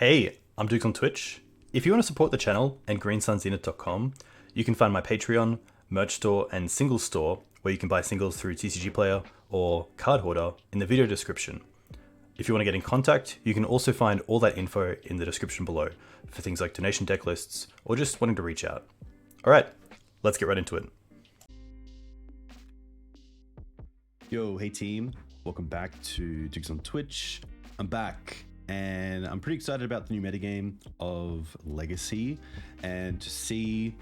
Hey, I'm Duke on Twitch. If you want to support the channel and greensunzenith.com, you can find my Patreon, merch store, and singles store where you can buy singles through TCG Player or Card Hoarder in the video description. If you want to get in contact, you can also find all that info in the description below for things like donation deck lists or just wanting to reach out. Alright, let's get right into it. Yo, hey team, welcome back to Dukes on Twitch. I'm back and I'm pretty excited about the new metagame of Legacy and to see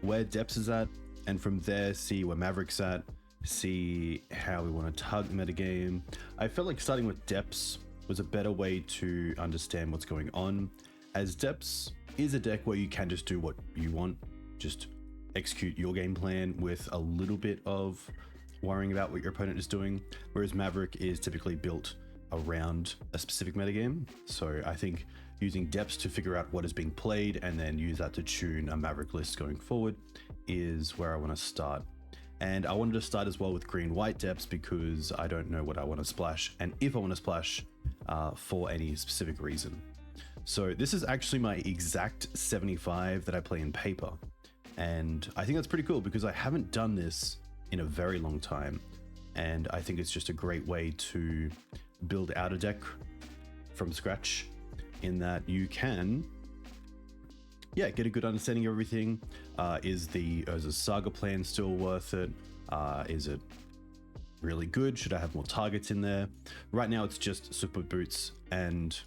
where Depths is at, and from there see where Maverick's at, see how we want to target the metagame. I felt like starting with Depths was a better way to understand what's going on, as Depths is a deck where you can just do what you want, just execute your game plan with a little bit of worrying about what your opponent is doing, whereas Maverick is typically built around a specific metagame. So I think using Depths to figure out what is being played and then use that to tune a Maverick list going forward is where I want to start. And I wanted to start as well with green-white Depths because I don't know what I want to splash and if I want to splash for any specific reason. So this is actually my exact 75 that I play in paper. And I think that's pretty cool because I haven't done this in a very long time. And I think it's just a great way to build out a deck from scratch in that you can, get a good understanding of everything. Is a Saga plan still worth it? Is it really good? Should I have more targets in there? Right now it's just Super Boots and,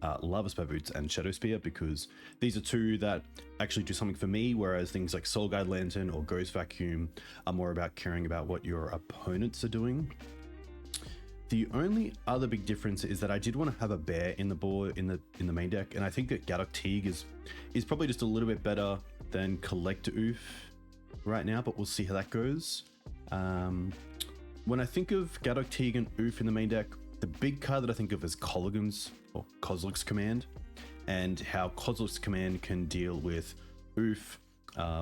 Lavaspur Boots and Shadow Spear, because these are two that actually do something for me, whereas things like Soul Guide Lantern or Ghost Vacuum are more about caring about what your opponents are doing. The only other big difference is that I did want to have a bear in the board in the main deck, and I think that Gaddock Teeg is probably just a little bit better than Collector Oof right now, but we'll see how that goes. When I think of Gaddock Teeg and Oof in the main deck, the big card that I think of is Colligan's or Kozilek's Command, and how Kozilek's Command can deal with Oof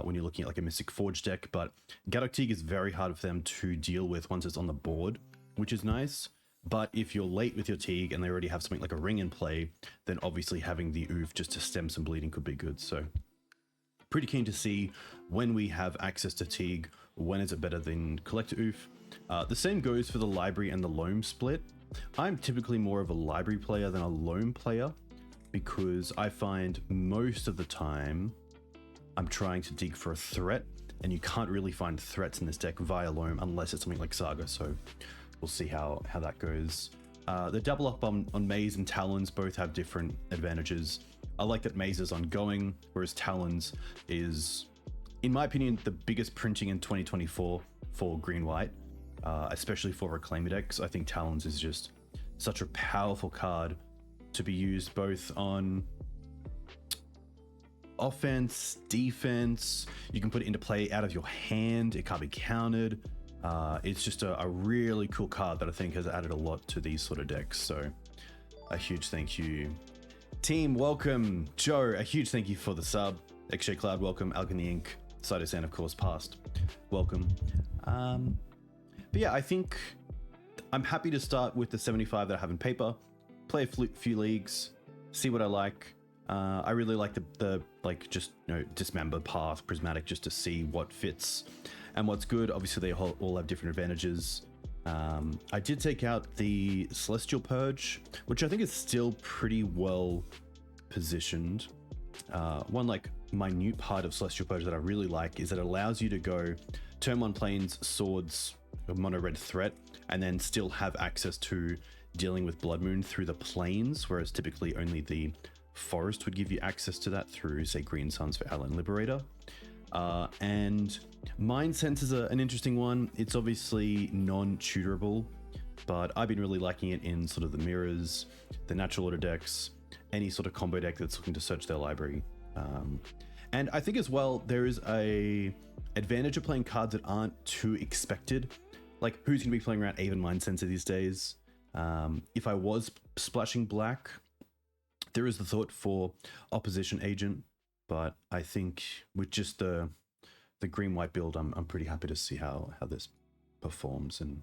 when you're looking at like a Mystic Forge deck, but Gaddock Teeg is very hard for them to deal with once it's on the board, which is nice. But if you're late with your Teeg and they already have something like a ring in play, then obviously having the Oof just to stem some bleeding could be good. So pretty keen to see when we have access to Teeg, when is it better than Collector Oof. The same goes for the Library and the Loam split. I'm typically more of a Library player than a Loam player because I find most of the time I'm trying to dig for a threat, and you can't really find threats in this deck via Loam unless it's something like Saga. So we'll see how that goes. The double up on Maze and Talons both have different advantages. I like that Maze is ongoing, whereas Talons is, in my opinion, the biggest printing in 2024 for green-white, especially for Reclaimer decks. I think Talons is just such a powerful card to be used both on offense, defense. You can put it into play out of your hand. It can't be countered. It's just a really cool card that I think has added a lot to these sort of decks. So a huge thank you. Team, welcome. Joe, a huge thank you for the sub. XJ Cloud, welcome. Alchemy Inc. Cytosan, of course, past. Welcome. But yeah, I think I'm happy to start with the 75 that I have in paper, play a few leagues, see what I like. I really like the Dismember, Path, Prismatic, just to see what fits and what's good. Obviously, they all have different advantages. I did take out the Celestial Purge, which I think is still pretty well positioned. One like minute part of Celestial Purge that I really like is that it allows you to go turn 1 planes, swords, a mono red threat, and then still have access to dealing with Blood Moon through the planes, whereas typically only the Forest would give you access to that through, say, Green Suns for Outland Liberator. And Mind Sense is an interesting one. It's obviously non-tutorable, but I've been really liking it in sort of the mirrors, the natural order decks, any sort of combo deck that's looking to search their library. And I think as well, there is a advantage of playing cards that aren't too expected. Like, who's going to be playing around Aven Mind Sensor these days? If I was splashing black, there is the thought for Opposition Agent, but I think with just the green-white build, I'm pretty happy to see how this performs. And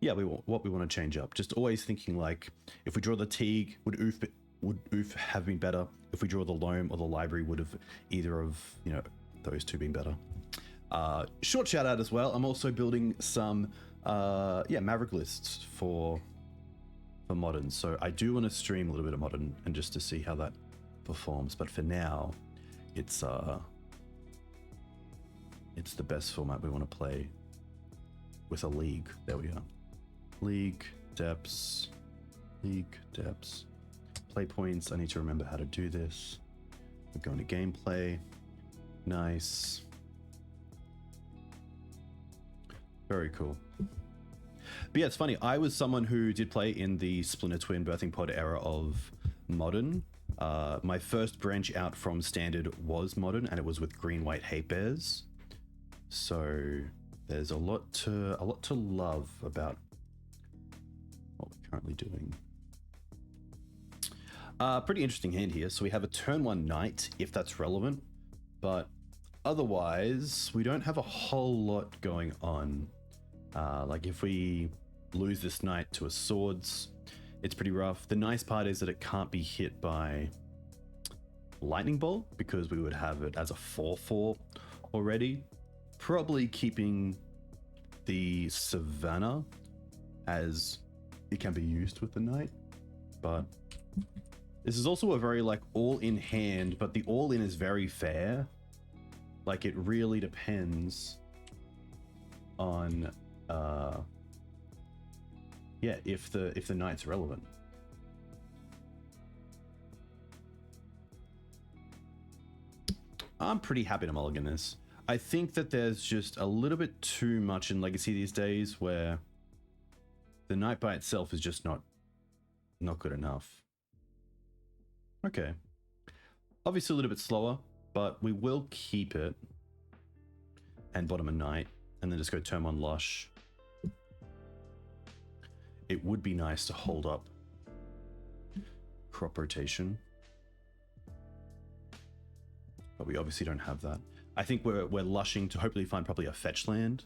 yeah, what we want to change up. Just always thinking like, if we draw the Teeg, would Oof would Oof have been better? If we draw the Loam or the Library, would have either of, you know, those two been better? Short shout out as well. I'm also building some, Maverick lists for Modern. So I do want to stream a little bit of Modern and just to see how that performs. But for now, it's the best format we want to play with a league. There we are. League depths. Play points. I need to remember how to do this. We're going to gameplay. Nice. Very cool. But yeah, it's funny. I was someone who did play in the Splinter Twin Birthing Pod era of Modern. My first branch out from Standard was Modern, and it was with green-white hate bears. So there's a lot to love about what we're currently doing. Pretty interesting hand here. So we have a turn 1 knight, if that's relevant, but otherwise we don't have a whole lot going on. Like if we lose this knight to a swords, it's pretty rough. The nice part is that it can't be hit by lightning bolt because we would have it as a 4/4 already. Probably keeping the Savannah as it can be used with the knight, but this is also a very like all-in hand, but the all-in is very fair. Like it really depends on if the knight's relevant. I'm pretty happy to mulligan this. I think that there's just a little bit too much in Legacy these days where the knight by itself is just not good enough. Okay. Obviously a little bit slower, but we will keep it and bottom a knight and then just go turn 1 Lush. It would be nice to hold up crop rotation, but we obviously don't have that. I think we're lushing to hopefully find probably a fetch land.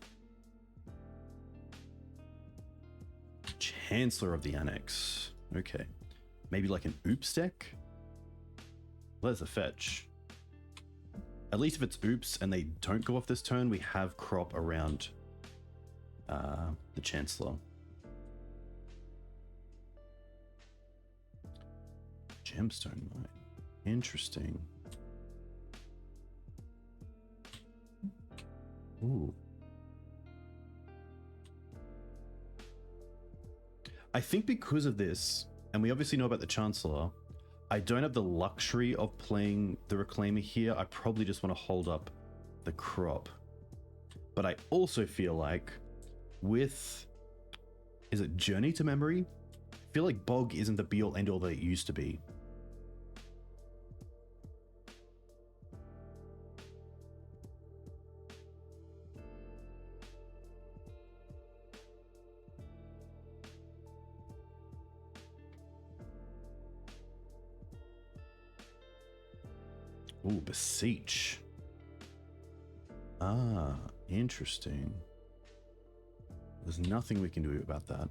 Chancellor of the Annex. Okay. Maybe like an oops deck? There's a fetch. At least if it's oops and they don't go off this turn, we have crop around the Chancellor. Gemstone mine. Interesting. Ooh. I think because of this, and we obviously know about the Chancellor, I don't have the luxury of playing the Reclaimer here. I probably just want to hold up the crop. But I also feel like with, is it Journey to Memory? I feel like Bog isn't the be-all end-all that it used to be. Ooh, Beseech. Ah, interesting. There's nothing we can do about that.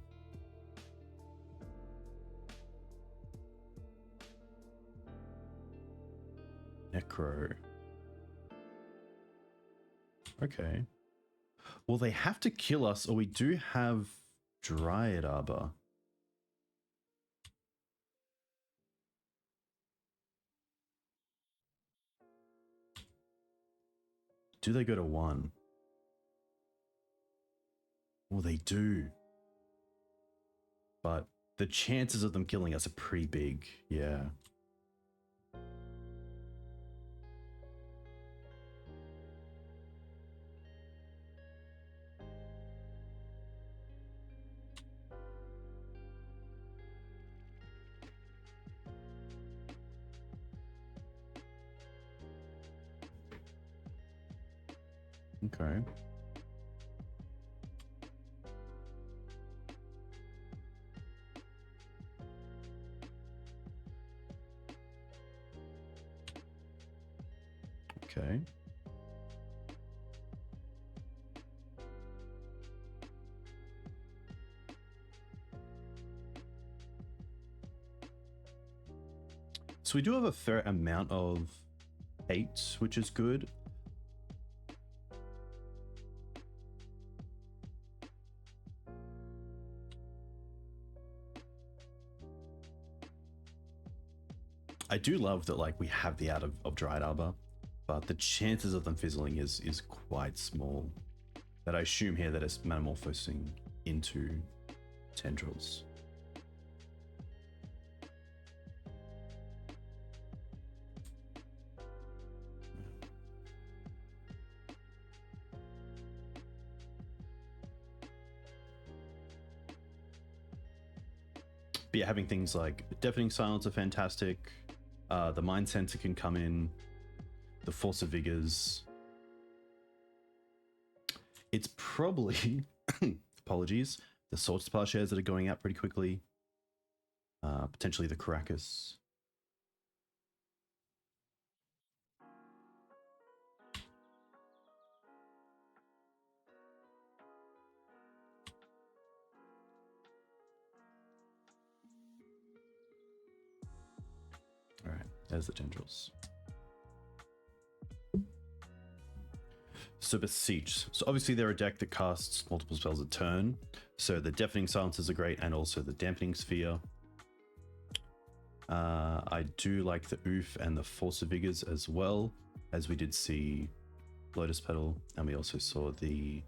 Necro. Okay. Well, they have to kill us, or we do have Dryad Arbor. Do they go to 1? Well, they do. But the chances of them killing us are pretty big, yeah. Okay. Okay. So we do have a fair amount of 8, which is good. I do love that, like, we have the out of Dryad Arbor, but the chances of them fizzling is quite small. That I assume here that it's metamorphosing into tendrils. But yeah, having things like Deafening Silence are fantastic. The Mind Sensor can come in. The Force of Vigors. It's probably, apologies, the Swords Plowshares that are going out pretty quickly. Potentially the Karakas. All right, there's the tendrils. So Beseech. So obviously they're a deck that casts multiple spells a turn. So the Deafening Silences are great, and also the Dampening Sphere. I do like the Oof and the Force of Vigors as well, as we did see Lotus Petal, and we also saw the...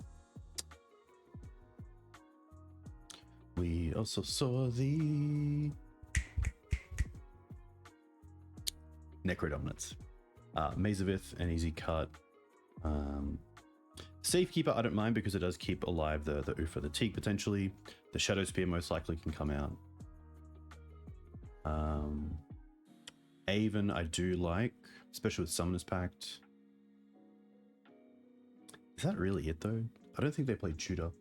Necro Dominance. Maze of Ith, an easy cut. Safekeeper, I don't mind because it does keep alive the Oof or the Teeg potentially. The Shadow Spear most likely can come out. Aven, I do like, especially with Summoner's Pact. Is that really it though? I don't think they play Tutor.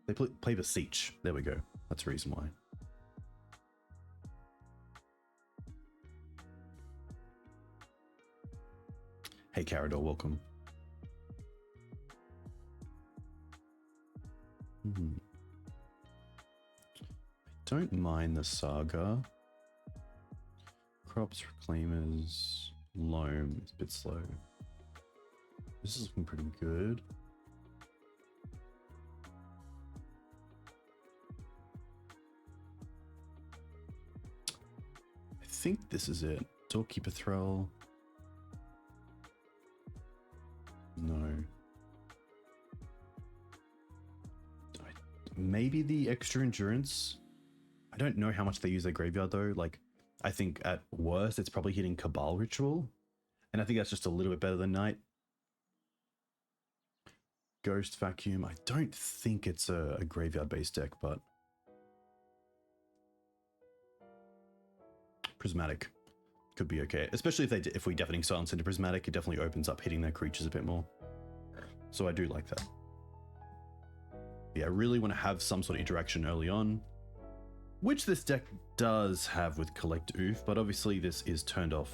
They play Beseech. There we go. That's the reason why. Hey Carador, welcome. I don't mind the Saga. Crops, Reclaimers, Loam, it's a bit slow. This is looking pretty good. I think this is it. Doorkeeper Thrall. No. Maybe the extra endurance. I don't know how much they use their graveyard though. Like, I think at worst it's probably hitting Cabal Ritual, and I think that's just a little bit better than Night. Ghost Vacuum. I don't think it's a graveyard based deck, but Prismatic could be okay, especially if we Deafening Silence into Prismatic. It definitely opens up hitting their creatures a bit more, so I do like that. Yeah, I really want to have some sort of interaction early on, which this deck does have with Collect Oof, but obviously this is turned off.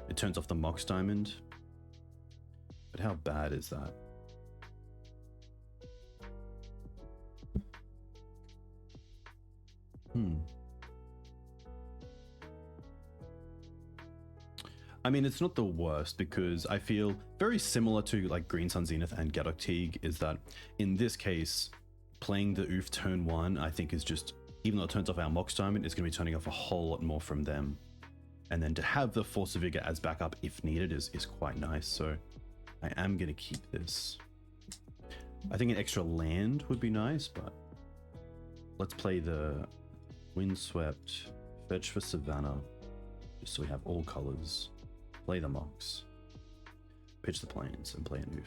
It turns off the Mox Diamond, but how bad is that? I mean, it's not the worst because I feel very similar to like Green Sun Zenith and Gaddock Teeg is that in this case, playing the Oof turn 1, I think is just, even though it turns off our Mox Diamond, it's going to be turning off a whole lot more from them. And then to have the Force of Vigor as backup if needed is quite nice. So I am going to keep this. I think an extra land would be nice, but let's play the Windswept, fetch for Savannah, just so we have all colors. Play the Mox, pitch the Plains, and play an Oof.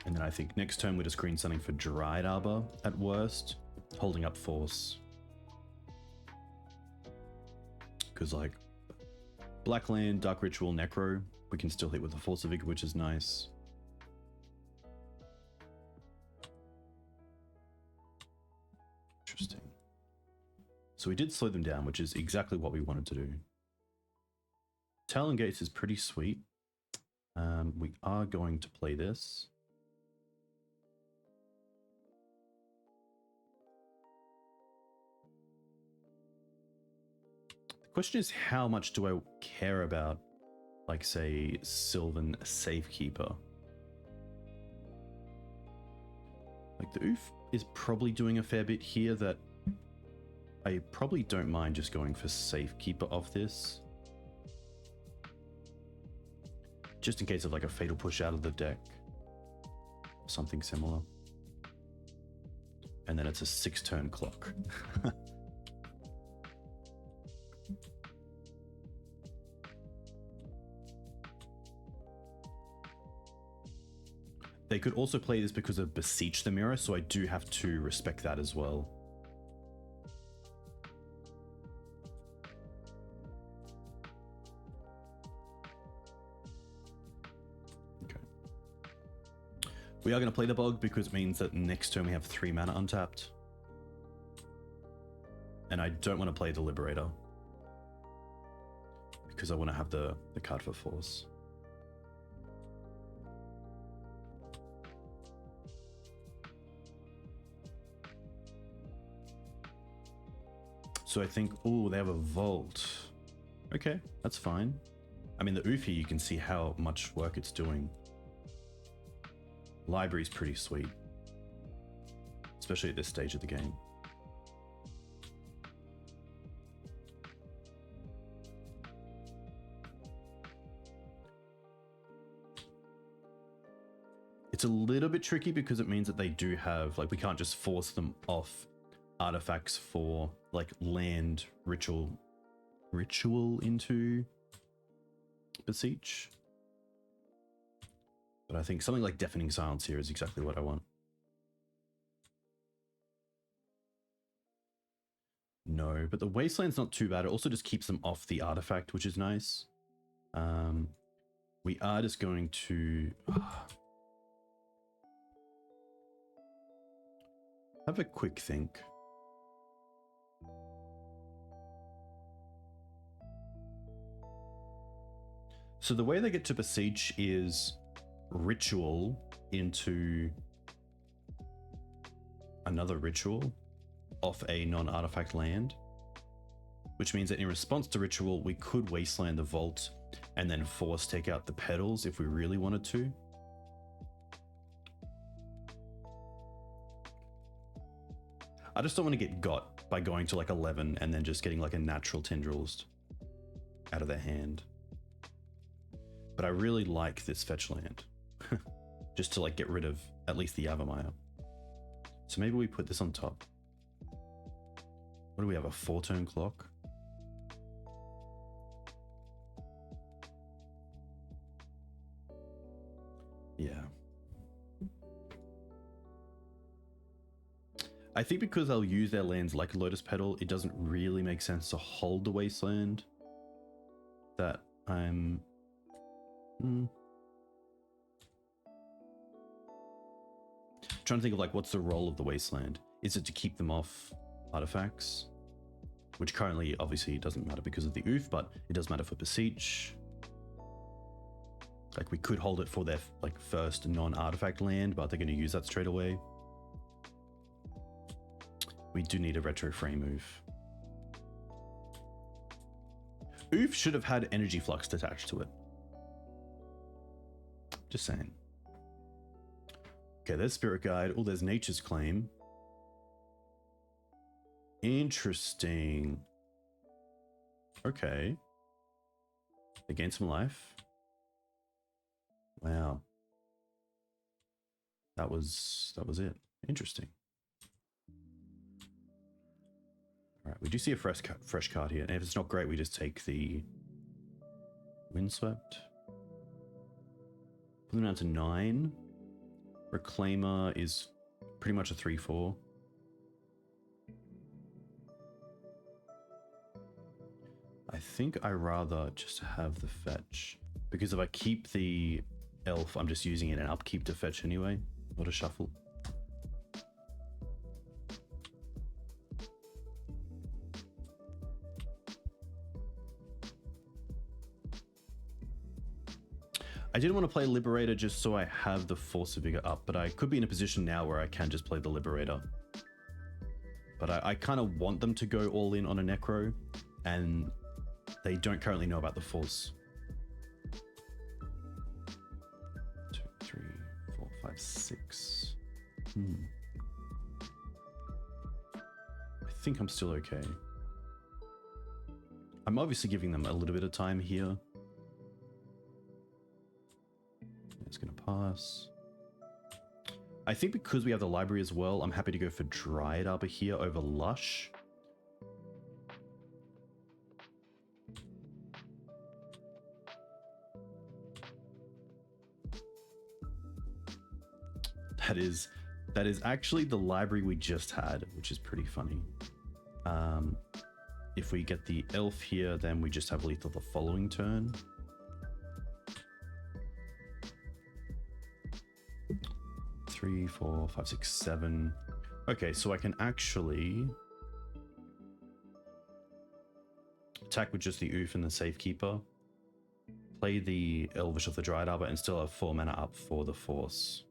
And then I think next turn we're just green sunning for Dryad Arbor at worst, holding up Force. Because like Black Land, Dark Ritual, Necro, we can still hit with the Force of Vigor, which is nice. Interesting. So we did slow them down, which is exactly what we wanted to do. Talon Gates is pretty sweet. We are going to play this. The question is, how much do I care about, like, say, Sylvan Safekeeper? Like, the Oof is probably doing a fair bit here that I probably don't mind just going for Safekeeper off this. Just in case of like a fatal push out of the deck. Something similar. And then it's a 6-turn clock. They could also play this because of Beseech the Mirror, so I do have to respect that as well. We are going to play the Bog because it means that next turn we have 3 mana untapped. And I don't want to play the Liberator. Because I want to have the card for Force. So I think, oh, they have a Vault. Okay, that's fine. I mean, the Oofy, you can see how much work it's doing. Library's pretty sweet, especially at this stage of the game. It's a little bit tricky because it means that they do have, like, we can't just force them off artifacts for, like, land ritual into Beseech. But I think something like Deafening Silence here is exactly what I want. No, but the Wasteland's not too bad. It also just keeps them off the artifact, which is nice. We are just going to have a quick think. So the way they get to Beseech is Ritual into another Ritual off a non-artifact land, which means that in response to Ritual we could Wasteland the Vault and then force take out the Petals if we really wanted to. I just don't want to get got by going to like 11 and then just getting like a natural Tendrils out of their hand. But I really like this fetch land. Just to like get rid of at least the Yavimaya. So maybe we put this on top. What do we have, a 4-turn clock? Yeah. I think because I'll use their lands like Lotus Petal, it doesn't really make sense to hold the Wasteland that I'm... Trying to think of like what's the role of the Wasteland. Is it to keep them off artifacts, which currently obviously doesn't matter because of the Oof, but it does matter for Beseech. Like we could hold it for their like first non-artifact land, but they're going to use that straight away. We do need a retro frame Oof. Oof should have had Energy Flux attached to it. Just saying. Okay, there's Spirit Guide. Oh, there's Nature's Claim. Interesting. Okay. They gain some life. Wow. That was it. Interesting. All right, we do see a fresh card here. And if it's not great, we just take the Windswept. Put them down to 9. Reclaimer is pretty much a 3/4. I think I rather just have the fetch, because if I keep the elf, I'm just using it in upkeep to fetch anyway, not a shuffle. I didn't want to play Liberator just so I have the Force of Vigor up, but I could be in a position now where I can just play the Liberator. But I kind of want them to go all in on a Necro, and they don't currently know about the Force. 2, 3, 4, 5, 6. I think I'm still okay. I'm obviously giving them a little bit of time here. It's going to pass. I think because we have the library as well, I'm happy to go for Dryad Arbor here over Lush. That is actually the library we just had, which is pretty funny. If we get the elf here, then we just have lethal the following turn. Three, 4, 5, 6, 7. Okay, so I can actually attack with just the Oof and the Safekeeper, play the Elvish of the Dryad Arbor, and still have 4 mana up for the Force.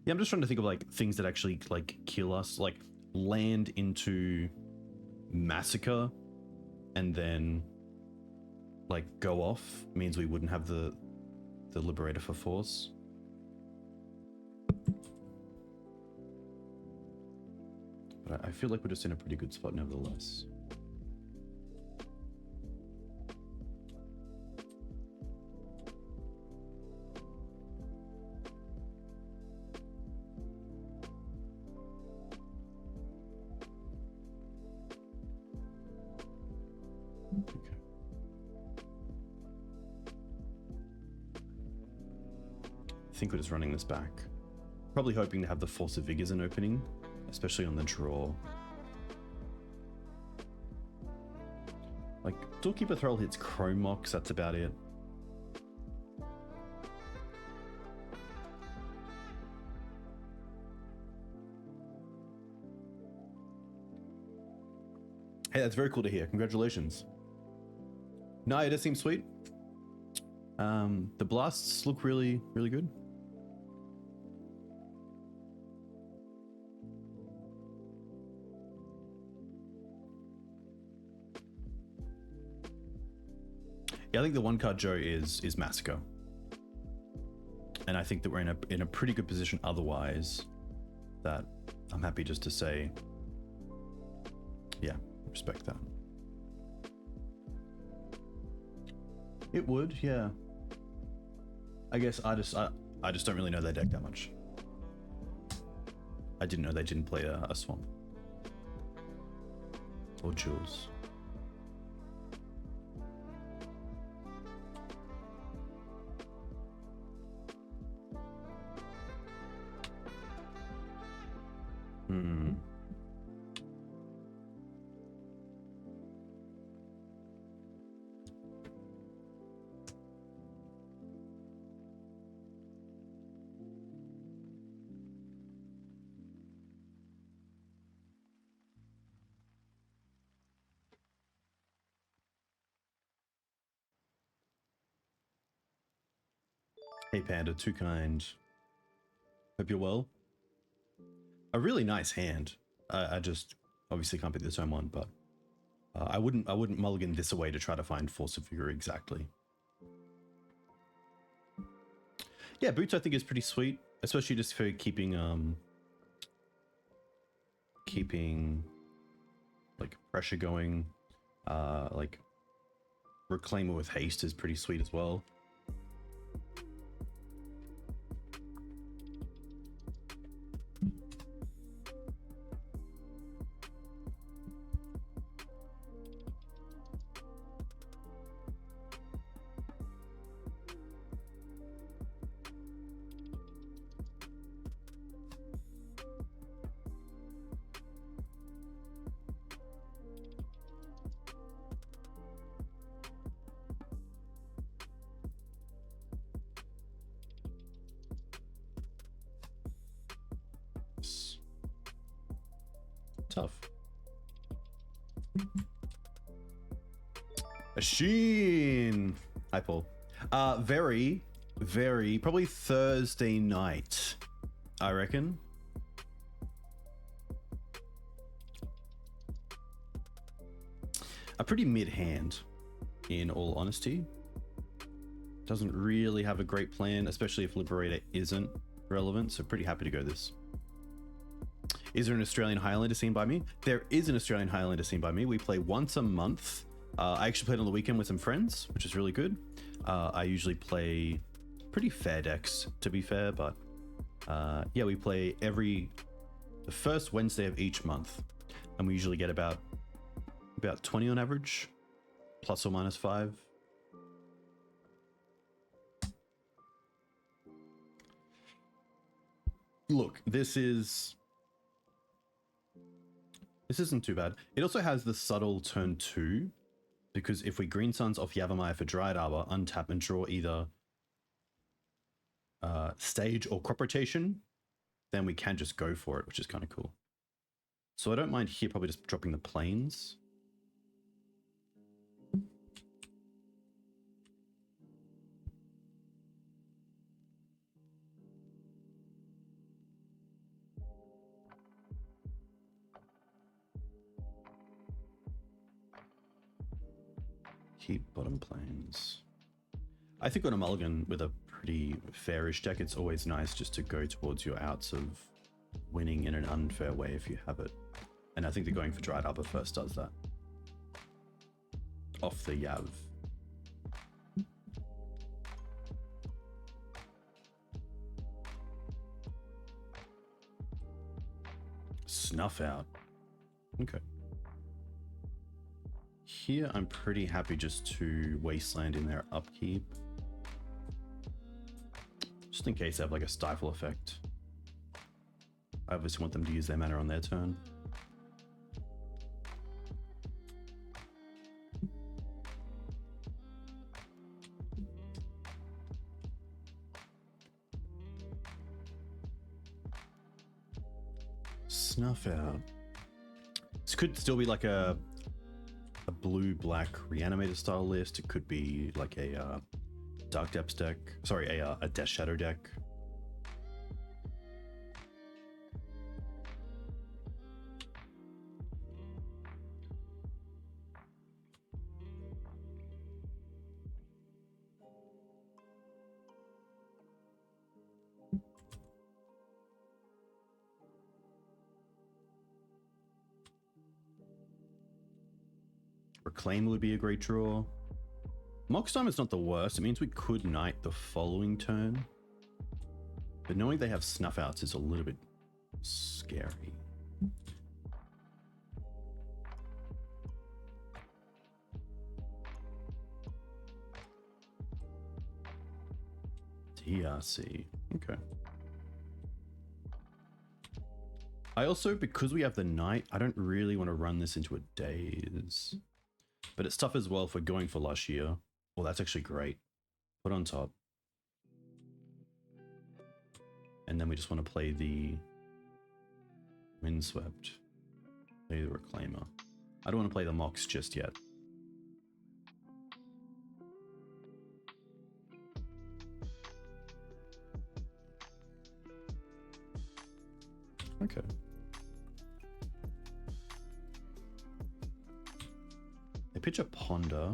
Yeah, I'm just trying to think of like things that actually like kill us, like land into Massacre and then like go off means we wouldn't have the Liberator for Force. But I feel like we're just in a pretty good spot nevertheless. Okay. I think we're just running this back. Probably hoping to have the Force of Vigor as an opening, especially on the draw. Like, Doorkeeper Thrall hits Chrome Mox, that's about it. Hey, that's very cool to hear. Congratulations. No, it does seem sweet. The blasts look really, really good. Yeah, I think the one card Joe is Massacre. And I think that we're in a pretty good position otherwise, that I'm happy just to say, yeah, respect that. It would, yeah. I guess I just don't really know their deck that much. I didn't know they didn't play a Swamp. Or Jewels. Hey Panda, too kind. Hope you're well. A really nice hand. I just obviously can't pick the same one, but I wouldn't mulligan this away to try to find Force of Vigor exactly. Yeah, Boots I think is pretty sweet, especially just for keeping like pressure going. Like Reclaimer with haste is pretty sweet as well. Machine. Hi, Paul. Very, probably Thursday night, I reckon. A pretty mid hand, in all honesty. Doesn't really have a great plan, especially if Liberator isn't relevant, so pretty happy to go this. Is there an Australian Highlander scene by me? There is an Australian Highlander scene by me. We play once a month. I actually played on the weekend with some friends, which is really good. I usually play pretty fair decks, to be fair, but yeah, we play the first Wednesday of each month, and we usually get about 20 on average, plus or minus 5. Look, this isn't too bad. It also has the subtle turn 2, because if we Green Suns off Yavimaya for Dryad Arbor, untap and draw either stage or crop rotation, then we can just go for it, which is kind of cool. So I don't mind here probably just dropping the planes. Keep bottom planes. I think on a mulligan with a pretty fairish deck, it's always nice just to go towards your outs of winning in an unfair way if you have it. And I think that going for Dryad Arbor first does that. Off the Yav. Snuff out. Okay. Here, I'm pretty happy just to Wasteland in their upkeep. Just in case they have like a stifle effect. I obviously want them to use their mana on their turn. Snuff out. This could still be like a blue-black Reanimator style list. It could be like a Dark Depths deck. Sorry, a Death Shadow deck. Reclaim would be a great draw. Mox Diamond's not the worst. It means we could knight the following turn. But knowing they have snuff outs is a little bit scary. TRC. Okay. I also, because we have the knight, I don't really want to run this into a daze. But it's tough as well for going for Lush here. Well, that's actually great. Put on top. And then we just want to play the Windswept. Play the Reclaimer. I don't want to play the Mox just yet. Okay. They pitch a Ponder.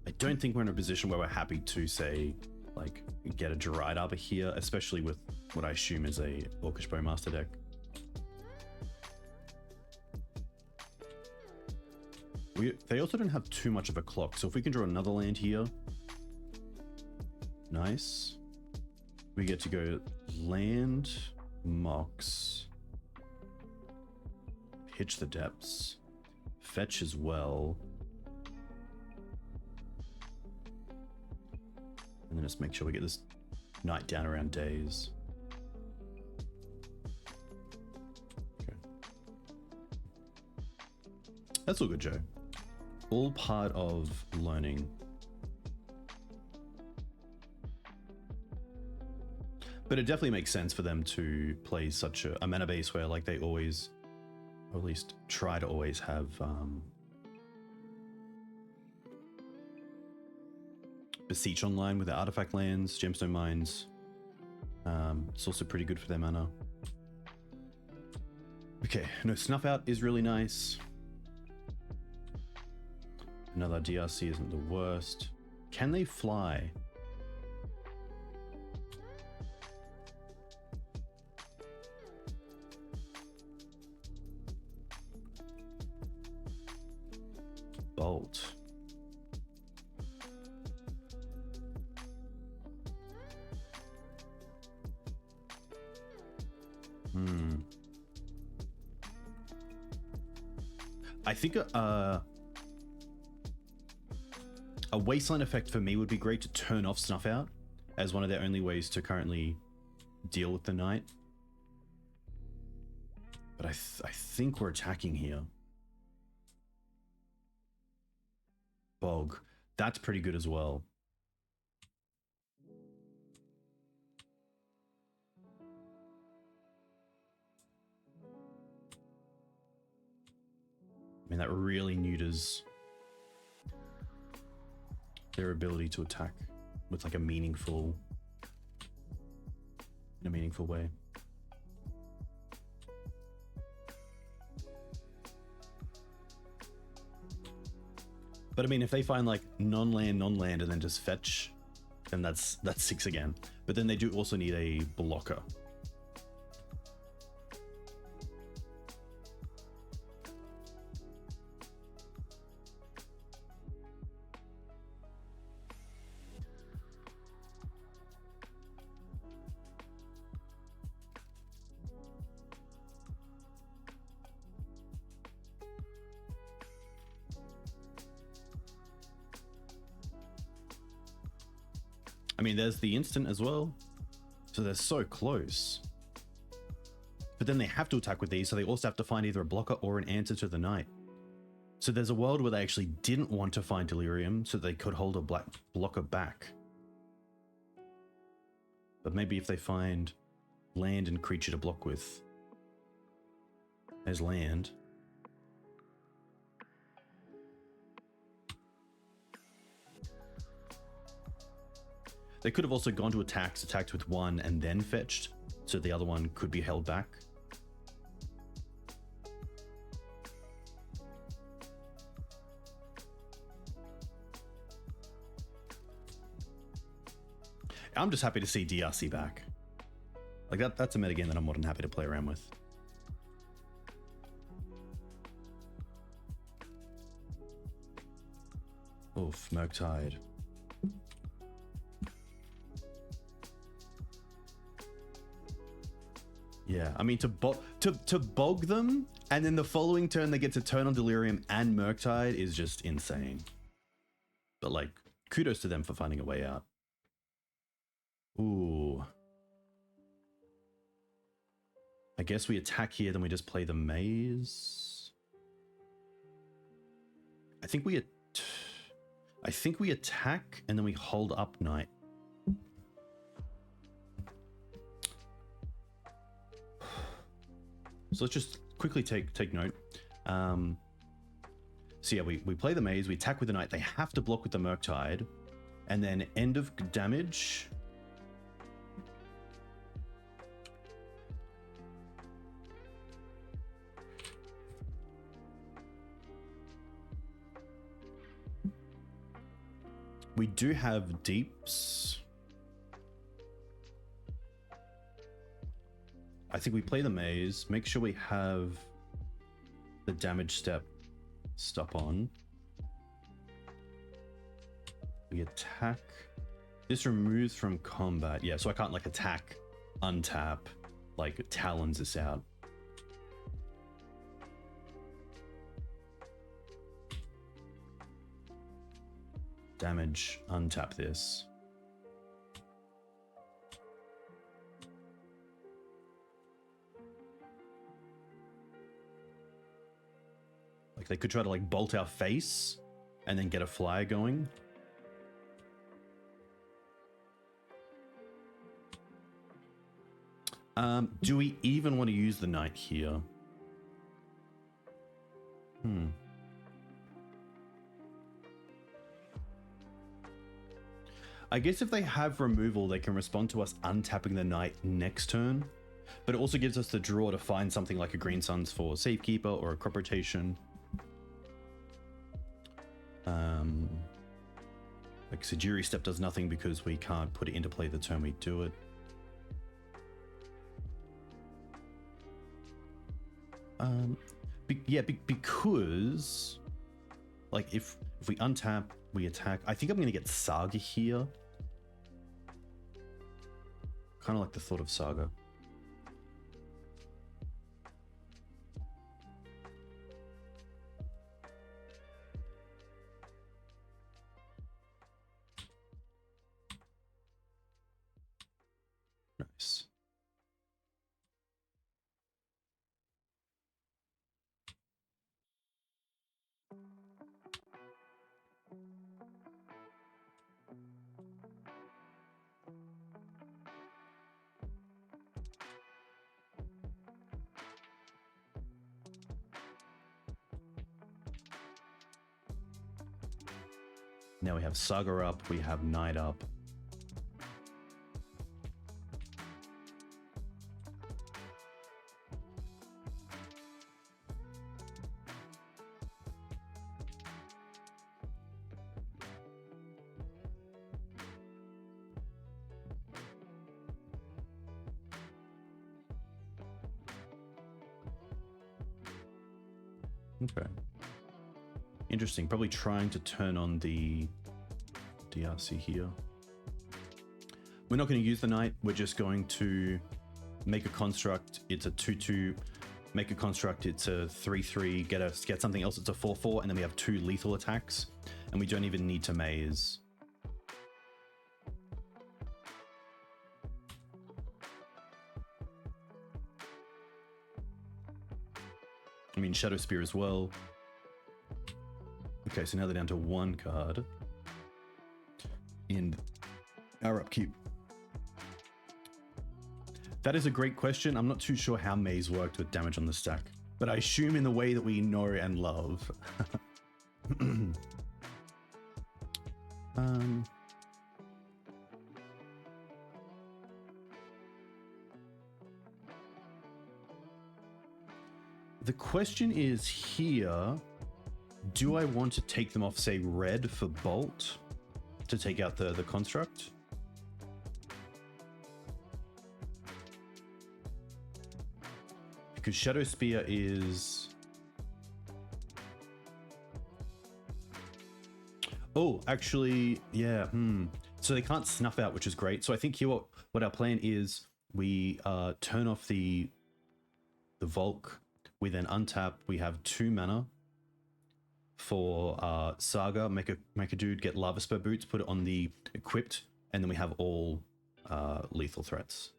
I don't think we're in a position where we're happy to, say, like, get a Dryad Arbor here, especially with what I assume is a Orcish Bowmaster deck. They also don't have too much of a clock, so if we can draw another land here, nice. We get to go land, Mox, pitch the depths, fetch as well, and then just make sure we get this knight down around days. Okay. That's all good, Joe. All part of learning. But it definitely makes sense for them to play such a mana base where like they always, or at least try to always have Beseech online with their artifact lands, gemstone mines. It's also pretty good for their mana. Okay, no, Snuff Out is really nice. Another DRC isn't the worst. Can they fly? Bolt. I think a Wasteland effect for me would be great to turn off Snuff Out as one of their only ways to currently deal with the night. But I think we're attacking here. Bog. That's pretty good as well. I mean, that really neuters their ability to attack with like in a meaningful way. But I mean, if they find like non-land, and then just fetch, then that's 6 again. But then they do also need a blocker. I mean, there's the instant as well. So they're so close. But then they have to attack with these, so they also have to find either a blocker or an answer to the night. So there's a world where they actually didn't want to find Delirium, so they could hold a black blocker back. But maybe if they find land and creature to block with. There's land. They could have also gone to attacks, attacked with one, and then fetched, so the other one could be held back. I'm just happy to see DRC back. Like that's a metagame that I'm more than happy to play around with. Oof, Murktide. Yeah, I mean to bog them, and then the following turn they get to turn on Delirium and Murktide is just insane. But like, kudos to them for finding a way out. Ooh. I guess we attack here, then we just play the Maze. I think we attack and then we hold up Night. So let's just quickly take note. So yeah, we play the Maze, we attack with the Night. They have to block with the Murktide, and then end of damage. We do have deeps. I think we play the Maze, make sure we have the damage step on. We attack. This removes from combat. Yeah, so I can't like attack, untap, like Talons this out. Damage, untap this. Like they could try to like bolt our face and then get a flyer going. Do we even want to use the knight here? I guess if they have removal, they can respond to us untapping the knight next turn. But it also gives us the draw to find something like a Green Suns for Safekeeper or a crop rotation. Like Sejiri Steppe does nothing because we can't put it into play the turn we do it. Because like if we untap, we attack. I think I'm gonna get Saga here. Kind of like the thought of Saga. Nice. Now we have Saga up, we have Knight up. Okay. Interesting. Probably trying to turn on the DRC here. We're not going to use the knight. We're just going to make a construct. It's a 2/2. Make a construct. It's a 3/3. Get something else. It's a 4/4, and then we have 2 lethal attacks, and we don't even need to maze. I mean, Shadow Spear as well. Okay, so now they're down to 1 card in our upkeep. That is a great question. I'm not too sure how Maze worked with damage on the stack, but I assume in the way that we know and love. The question is here, do I want to take them off, say, red for Bolt to take out the construct? Because Shadow Spear is... Oh, actually, yeah, So they can't snuff out, which is great. So I think here what our plan is, we turn off the Volk. We then untap. We have 2 mana for Saga. Make a dude, get Lavaspur Boots, put it on the equipped, and then we have all lethal threats.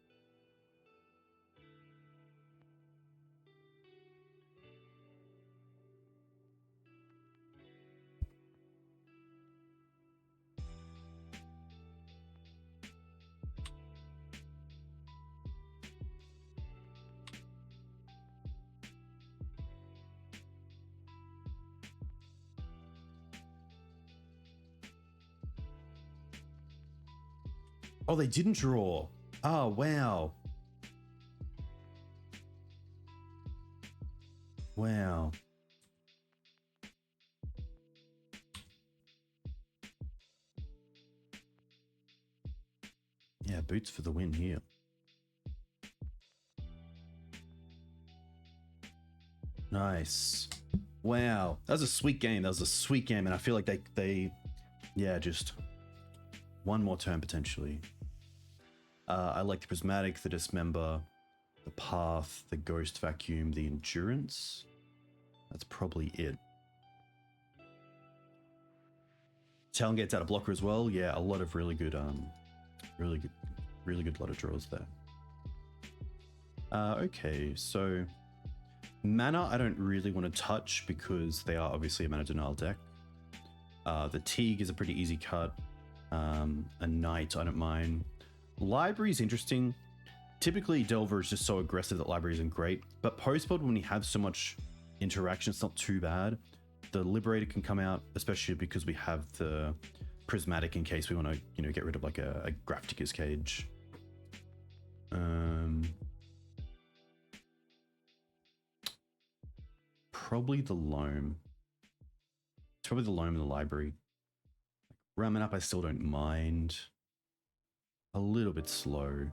Oh, they didn't draw. Oh, wow. Wow. Yeah, Boots for the win here. Nice. Wow. That was a sweet game. And I feel like they yeah, just one more turn potentially. I like the Prismatic, the Dismember, the Path, the Ghost Vacuum, the Endurance. That's probably it. Talon gets out a blocker as well. Yeah, a lot of really good lot of draws there. Okay, so mana I don't really want to touch because they are obviously a mana denial deck. The Teeg is a pretty easy cut. A Knight I don't mind. Library is interesting. typically Delver is just so aggressive that Library isn't great, but post-board, when you have so much interaction, it's not too bad. The Liberator can come out, especially because we have the Prismatic in case we want to, you know, get rid of like a Grafdigger's Cage. Probably the Loam. It's probably the Loam in the Library. Ramunap I still don't mind. A little bit slow,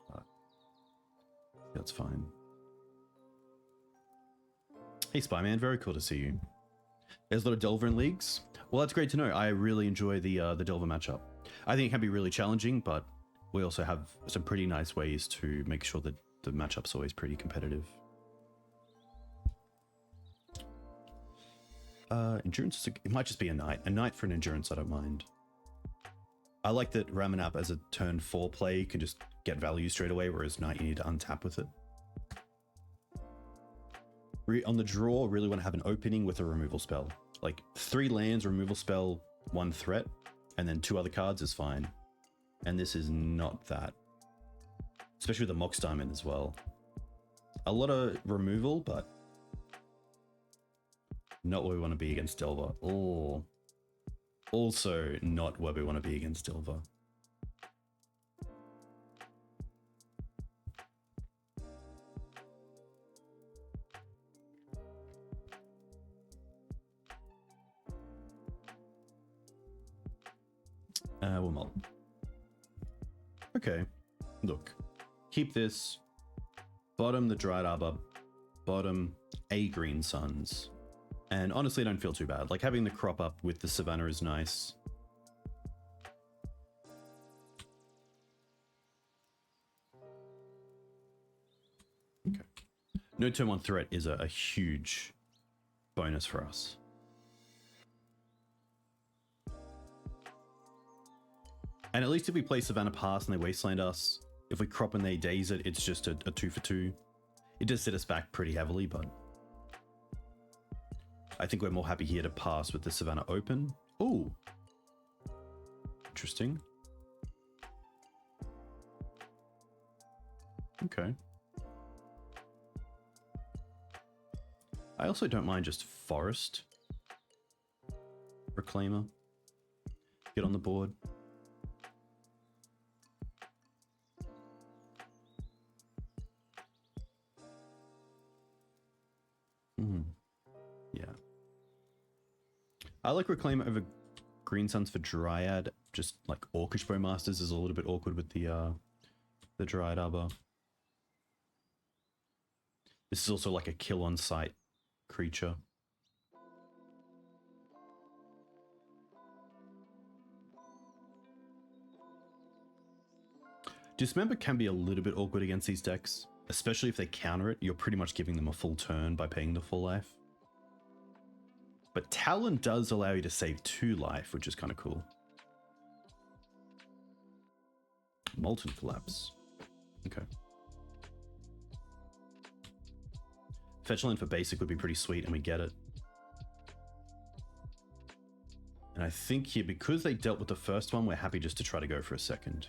but that's fine. Hey Spyman, very cool to see you. There's a lot of Delver in leagues. Well, that's great to know. I really enjoy the Delver matchup. I think it can be really challenging, but we also have some pretty nice ways to make sure that the matchup's always pretty competitive. Endurance, it might just be a Knight. A Knight for an Endurance, I don't mind. I like that Ramunap as a turn 4 play can just get value straight away, whereas Knight you need to untap with it. On the draw, really want to have an opening with a removal spell. Like 3 lands, removal spell, 1 threat, and then 2 other cards is fine. And this is not that. Especially with the Mox Diamond as well. A lot of removal, but not where we want to be against Delver. Oh, also not where we want to be against Delver. We'll mull. Okay, look. Keep this. Bottom the Dryad Arbor. Bottom a Green Suns. And honestly, I don't feel too bad. Like having the crop up with the Savannah is nice. Okay. No turn 1 threat is a huge bonus for us. And at least if we play Savannah Pass and they Wasteland us, if we crop and they daze it, it's just a 2 for 2. It does set us back pretty heavily, but I think we're more happy here to pass with the Savannah open. Ooh. Interesting. Okay. I also don't mind just Forest Reclaimer. Get on the board. Yeah. I like Reclaimer over Green Suns for Dryad. Just like Orcish Bowmasters is a little bit awkward with the Dryad Arbor. This is also like a kill on sight creature. Dismember can be a little bit awkward against these decks. Especially if they counter it, you're pretty much giving them a full turn by paying the full life. But Talon does allow you to save 2 life, which is kind of cool. Molten Collapse. Okay. Fetch land for basic would be pretty sweet, and we get it. And I think here, because they dealt with the first one, we're happy just to try to go for a second.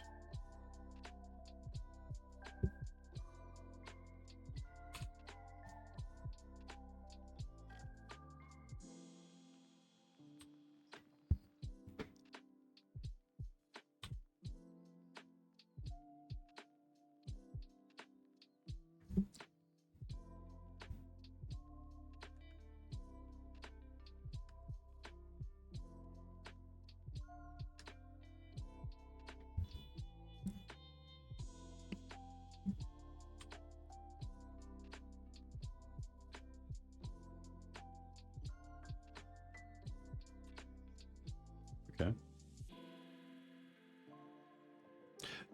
Okay.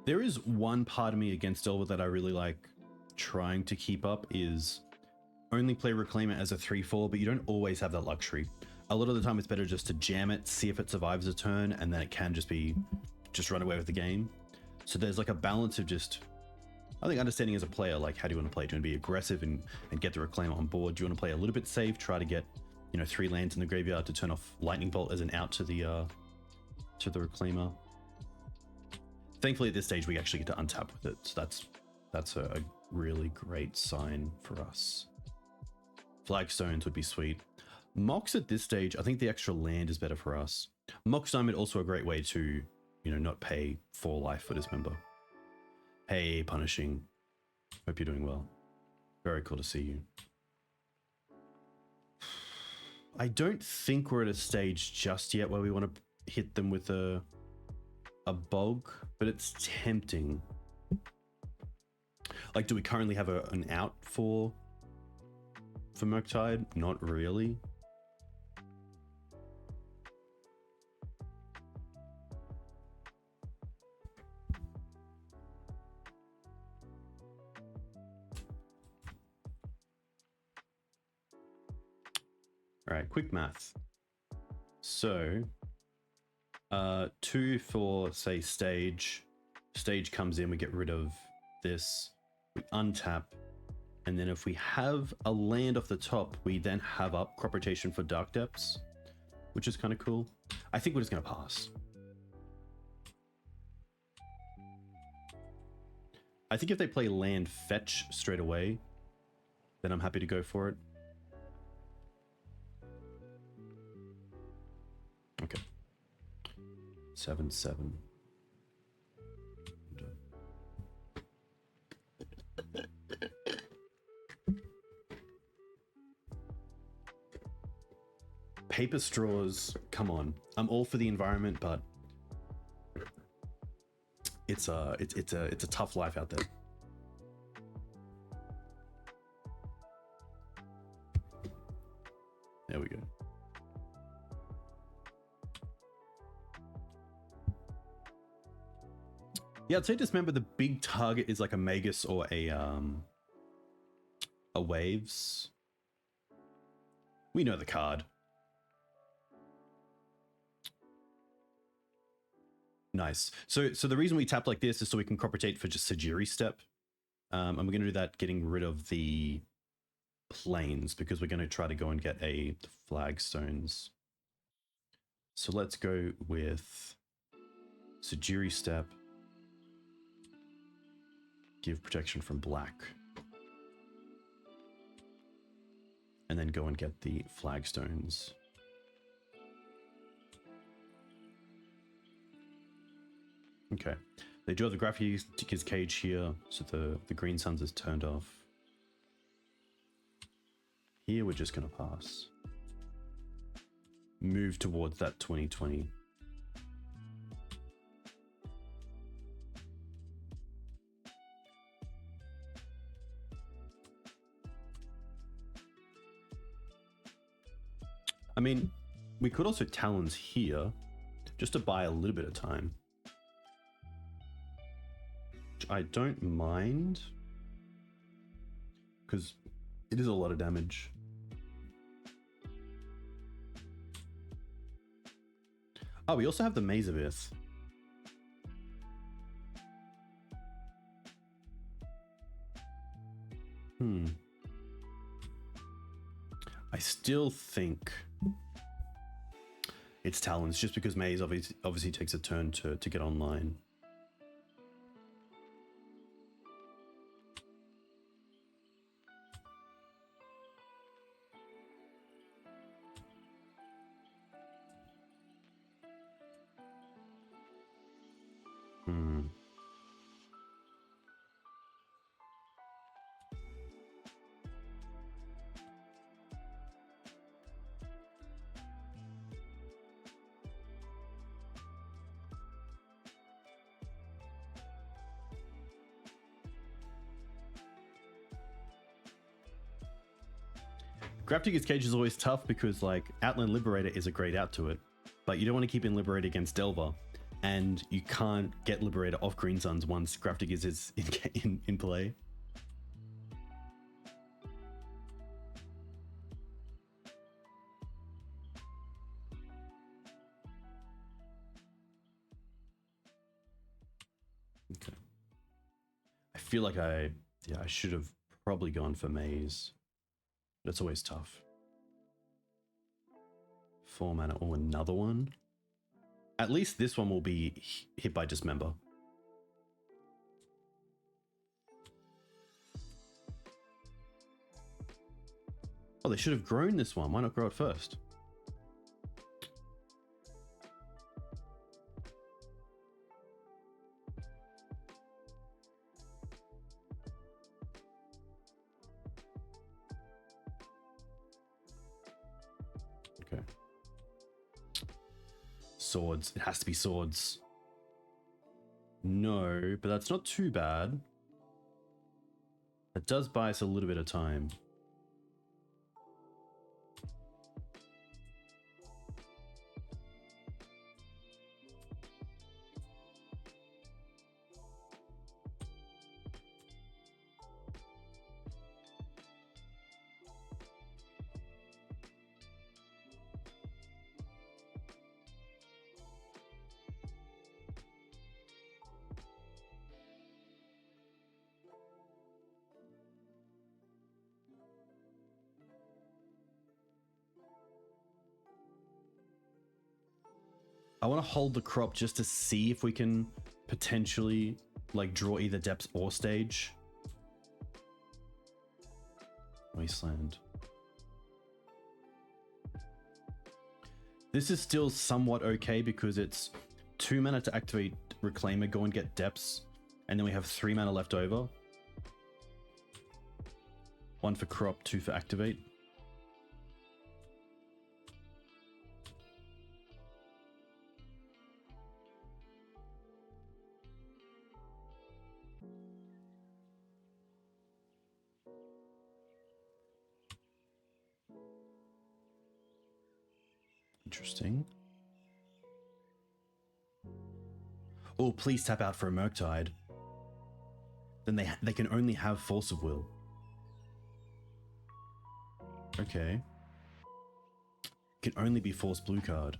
There is one part of me against Delver that I really like trying to keep up is only play Reclaimer as a 3/4, but you don't always have that luxury. A lot of the time it's better just to jam it, see if it survives a turn, and then it can just run away with the game. So there's like a balance of just, I think, understanding as a player, like how do you want to play? Do you want to be aggressive and get the Reclaimer on board? Do you want to play a little bit safe, try to get, 3 lands in the graveyard to turn off Lightning Bolt as an out to the Reclaimer? Thankfully at this stage we actually get to untap with it, so that's That's a really great sign for us. Flagstones would be sweet. Mox at this stage, I think the extra land is better for us. Mox Diamond also a great way to, you know, not pay 4 life for dismember. Hey, Punishing. Hope you're doing well. Very cool to see you. I don't think we're at a stage just yet where we want to hit them with a bog, but it's tempting. Like, do we currently have an out for Murktide? Not really. All right, quick math. So, 2 for, say, stage. Stage comes in, we get rid of this. We untap. And then if we have a land off the top, we then have up Crop Rotation for Dark Depths, which is kind of cool. I think we're just going to pass. I think if they play land fetch straight away, then I'm happy to go for it. Okay. 7/7. Paper straws, come on. I'm all for the environment, but it's a tough life out there. There we go. Yeah, I'd say just remember the big target is like a Magus or a Waves. We know the card. Nice. So the reason we tap like this is so we can crop rotate for just Sejiri Steppe. And we're going to do that getting rid of the plains because we're going to try to go and get the flagstones. So let's go with Sejiri Steppe. Give protection from black. And then go and get the flagstones. Okay. They do have the Graffi's Cage here, so the Green Suns is turned off. Here we're just going to pass. Move towards that 2020. I mean, we could also Talons here, just to buy a little bit of time. Which I don't mind, because it is a lot of damage. Oh, we also have the Maze of Ith. I still think it's Talons, just because Maze obviously takes a turn to get online. Grafdigger's Cage is always tough because, like, Outland Liberator is a great out to it, but you don't want to keep in Liberator against Delver, and you can't get Liberator off Green Suns once Grafdigger's is in play. Okay. I feel like I should have probably gone for Maze. That's always tough. 4 mana. Oh, another one? At least this one will be hit by Dismember. Oh, they should have grown this one. Why not grow it first? Okay. Swords. It has to be swords. No, but that's not too bad. It does buy us a little bit of time. I want to hold the crop just to see if we can potentially like draw either depths or stage. Wasteland. This is still somewhat okay because it's 2 mana to activate Reclaimer, go and get depths, and then we have 3 mana left over. 1 for crop, 2 for activate. Interesting. Oh, please tap out for a Murktide. Then they can only have Force of Will. Okay. Can only be Force blue card.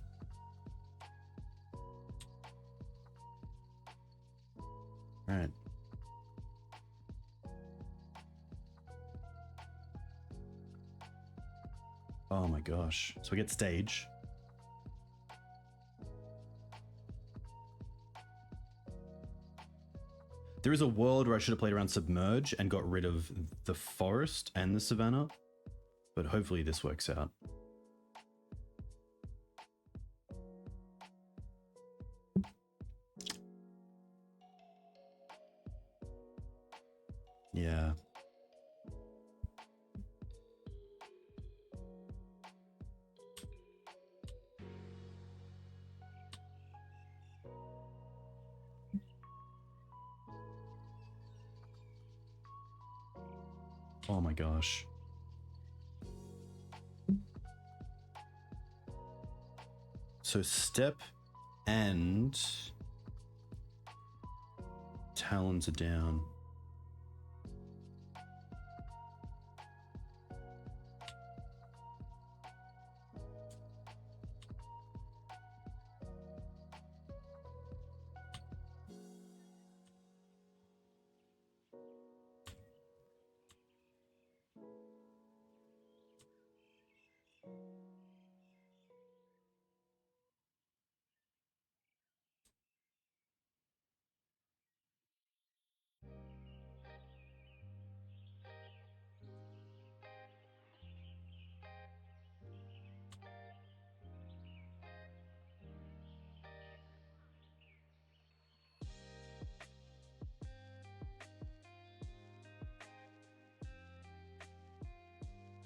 Alright. Oh my gosh. So we get stage. There is a world where I should have played around Submerge and got rid of the forest and the Savannah, but hopefully this works out. Yeah. Oh my gosh. So Steppe and Talons are down.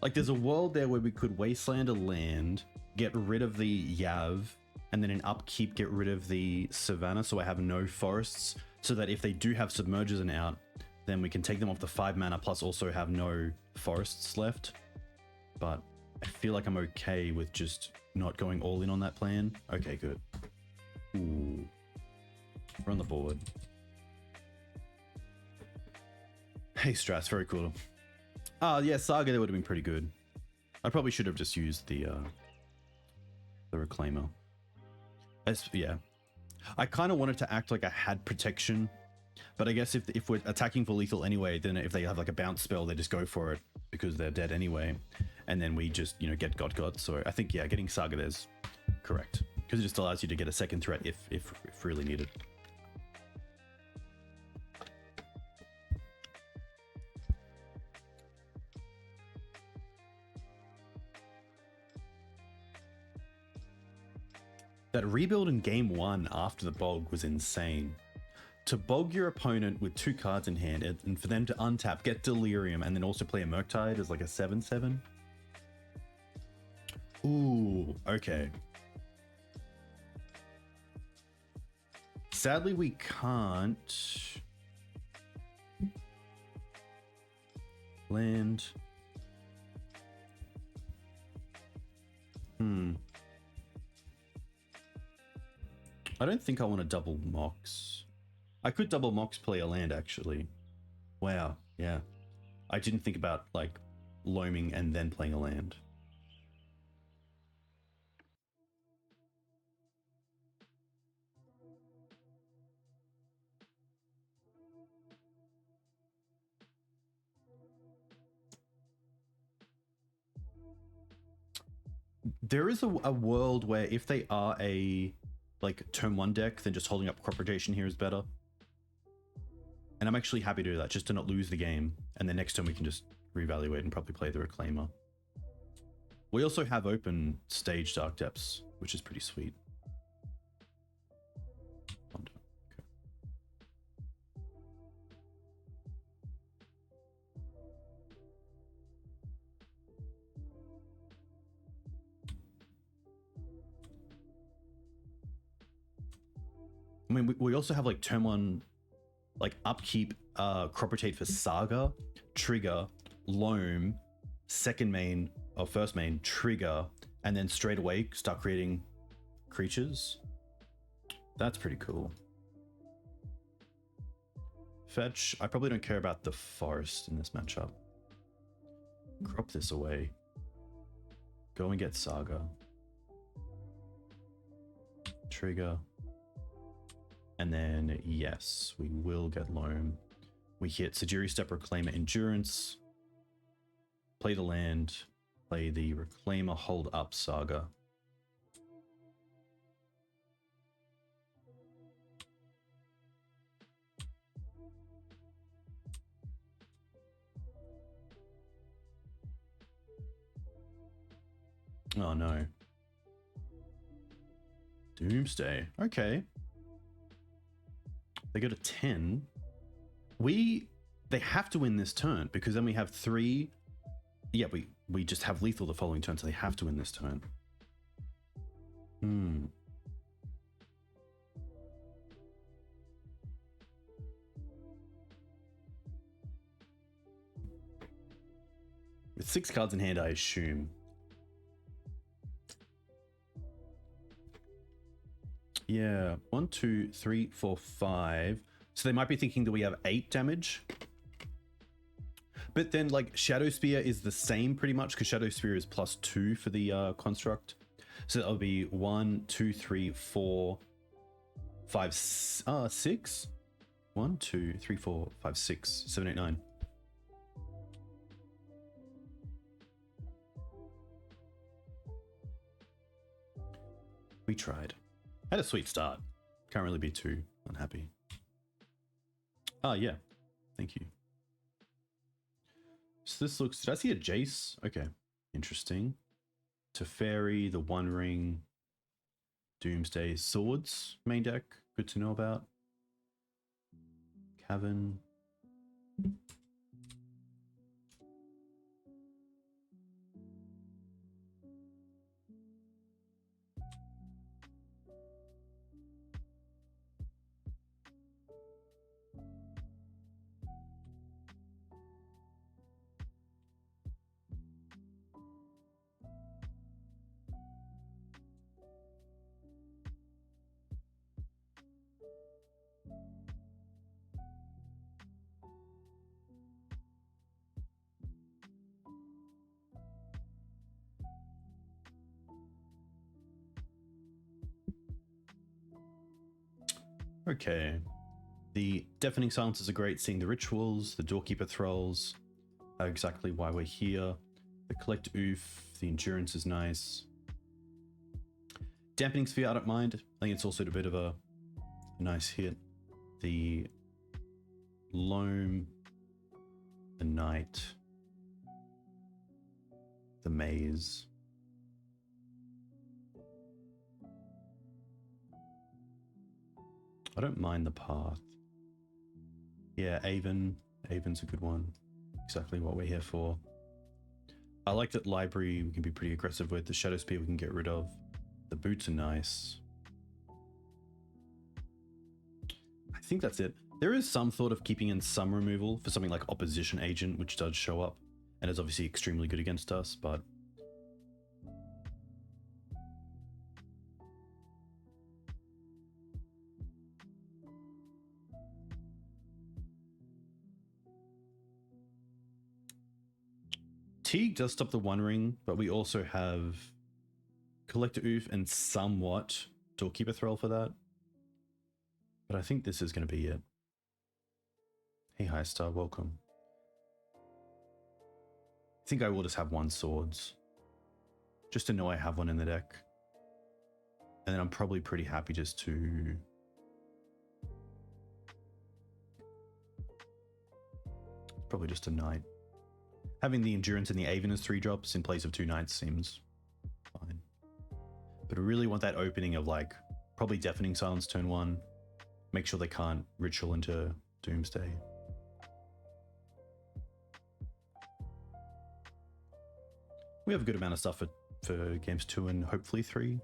Like, there's a world there where we could Wasteland a land, get rid of the Yav, and then in upkeep get rid of the Savannah so I have no forests, so that if they do have Submerges and out, then we can take them off the 5 mana plus also have no forests left. But I feel like I'm okay with just not going all in on that plan. Okay, good. Ooh. We're on the board. Hey, Strass, very cool. Yeah, Saga, that would have been pretty good. I probably should have just used the Reclaimer. Yeah. I kind of wanted to act like I had protection, but I guess if we're attacking for lethal anyway, then if they have like a bounce spell, they just go for it because they're dead anyway, and then we just, you know, get got. So I think, yeah, getting Saga there's correct, because it just allows you to get a second threat if really needed. That rebuild in game 1 after the bog was insane. To bog your opponent with 2 cards in hand and for them to untap, get Delirium, and then also play a Murktide as like a 7/7. Ooh, okay. Sadly, we can't land. I don't think I want to double Mox. I could double Mox play a land, actually. Wow, yeah. I didn't think about, like, loaming and then playing a land. There is a world where if they are a, like, turn 1 deck, then just holding up crop rotation here is better. And I'm actually happy to do that, just to not lose the game. And then next turn we can just reevaluate and probably play the Reclaimer. We also have open stage Dark Depths, which is pretty sweet. Okay. I mean, we also have like turn 1, like upkeep, crop rotate for Saga, trigger, loam, second main or first main, trigger, and then straight away start creating creatures. That's pretty cool. Fetch. I probably don't care about the forest in this matchup. Crop this away. Go and get Saga. Trigger. And then, yes, we will get Loam. We hit Sejiri Steppe, Reclaimer, Endurance. Play the land. Play the Reclaimer, hold up Saga. Oh no. Doomsday. Okay. They go to 10. They have to win this turn because then we have 3. Yeah, we just have lethal the following turn, so they have to win this turn. With 6 cards in hand, I assume. Yeah, 1, 2, 3, 4, 5. So they might be thinking that we have 8 damage. But then, like, Shadow Spear is the same pretty much because Shadow Spear is +2 for the construct. So that'll be 1, 2, 3, 4, 5, 6. 1, 2, 3, 4, 5, 6, 7, 8, 9. We tried. Had a sweet start. Can't really be too unhappy. Ah, yeah. Thank you. So this looks... Did I see a Jace? Okay. Interesting. Teferi, the One Ring, Doomsday, Swords, main deck. Good to know about. Cavern. Okay. The Deafening Silences are great, seeing the rituals, the Doorkeeper Thralls are exactly why we're here. The Collect Oof, the Endurance is nice. Dampening Sphere, I don't mind. I think it's also a bit of a nice hit. The Loam, the Knight, the Maze. I don't mind the path. Yeah, Avon. Avon's a good one. Exactly what we're here for. I like that library we can be pretty aggressive with. The Shadow Spear we can get rid of. The boots are nice. I think that's it. There is some thought of keeping in some removal for something like Opposition Agent, which does show up and is obviously extremely good against us, but Teeg does stop the One Ring, but we also have Collector Oof and somewhat Doorkeeper Thrall for that. But I think this is going to be it. Hey, High Star, welcome. I think I will just have one Swords. Just to know I have one in the deck. And then I'm probably pretty happy just to... Probably just a Knight. Having the Endurance and the Avon as 3 drops in place of 2 Knights seems fine. But I really want that opening of like, probably Deafening Silence turn 1. Make sure they can't Ritual into Doomsday. We have a good amount of stuff for games 2 and hopefully 3.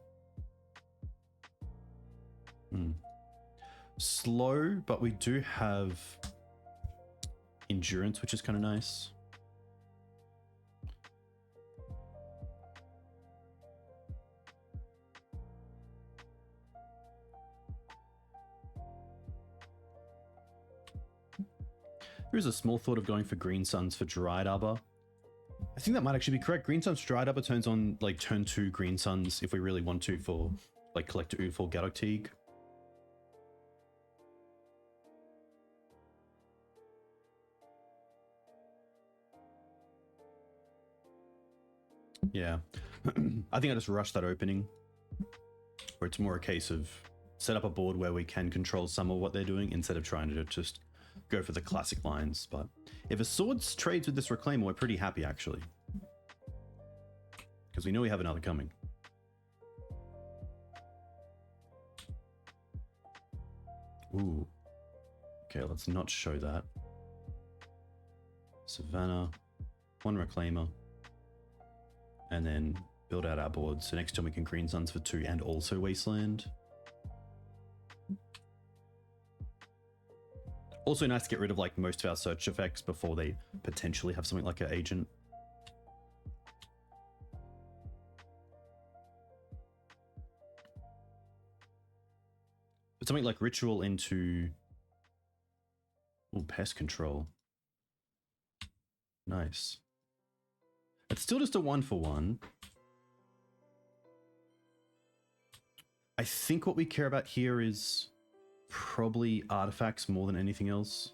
Slow, but we do have Endurance, which is kind of nice. There is a small thought of going for Green Suns for Dryad Arbor. I think that might actually be correct. Green Suns Dryad Arbor turns on like turn 2 Green Suns if we really want to for like Collector Oof or Gaddock Teeg. Yeah. I think I just rushed that opening where it's more a case of set up a board where we can control some of what they're doing instead of trying to just go for the classic lines. But if a Swords trades with this Reclaimer, we're pretty happy actually, because we know we have another coming. Ooh. Okay, let's not show that. Savannah, 1 Reclaimer, and then build out our board. So next time we can Green Suns for 2 and also Wasteland. Also nice to get rid of like most of our search effects before they potentially have something like an agent. But something like Ritual into... Ooh, Pest Control. Nice. It's still just a 1-for-1. I think what we care about here is probably artifacts more than anything else.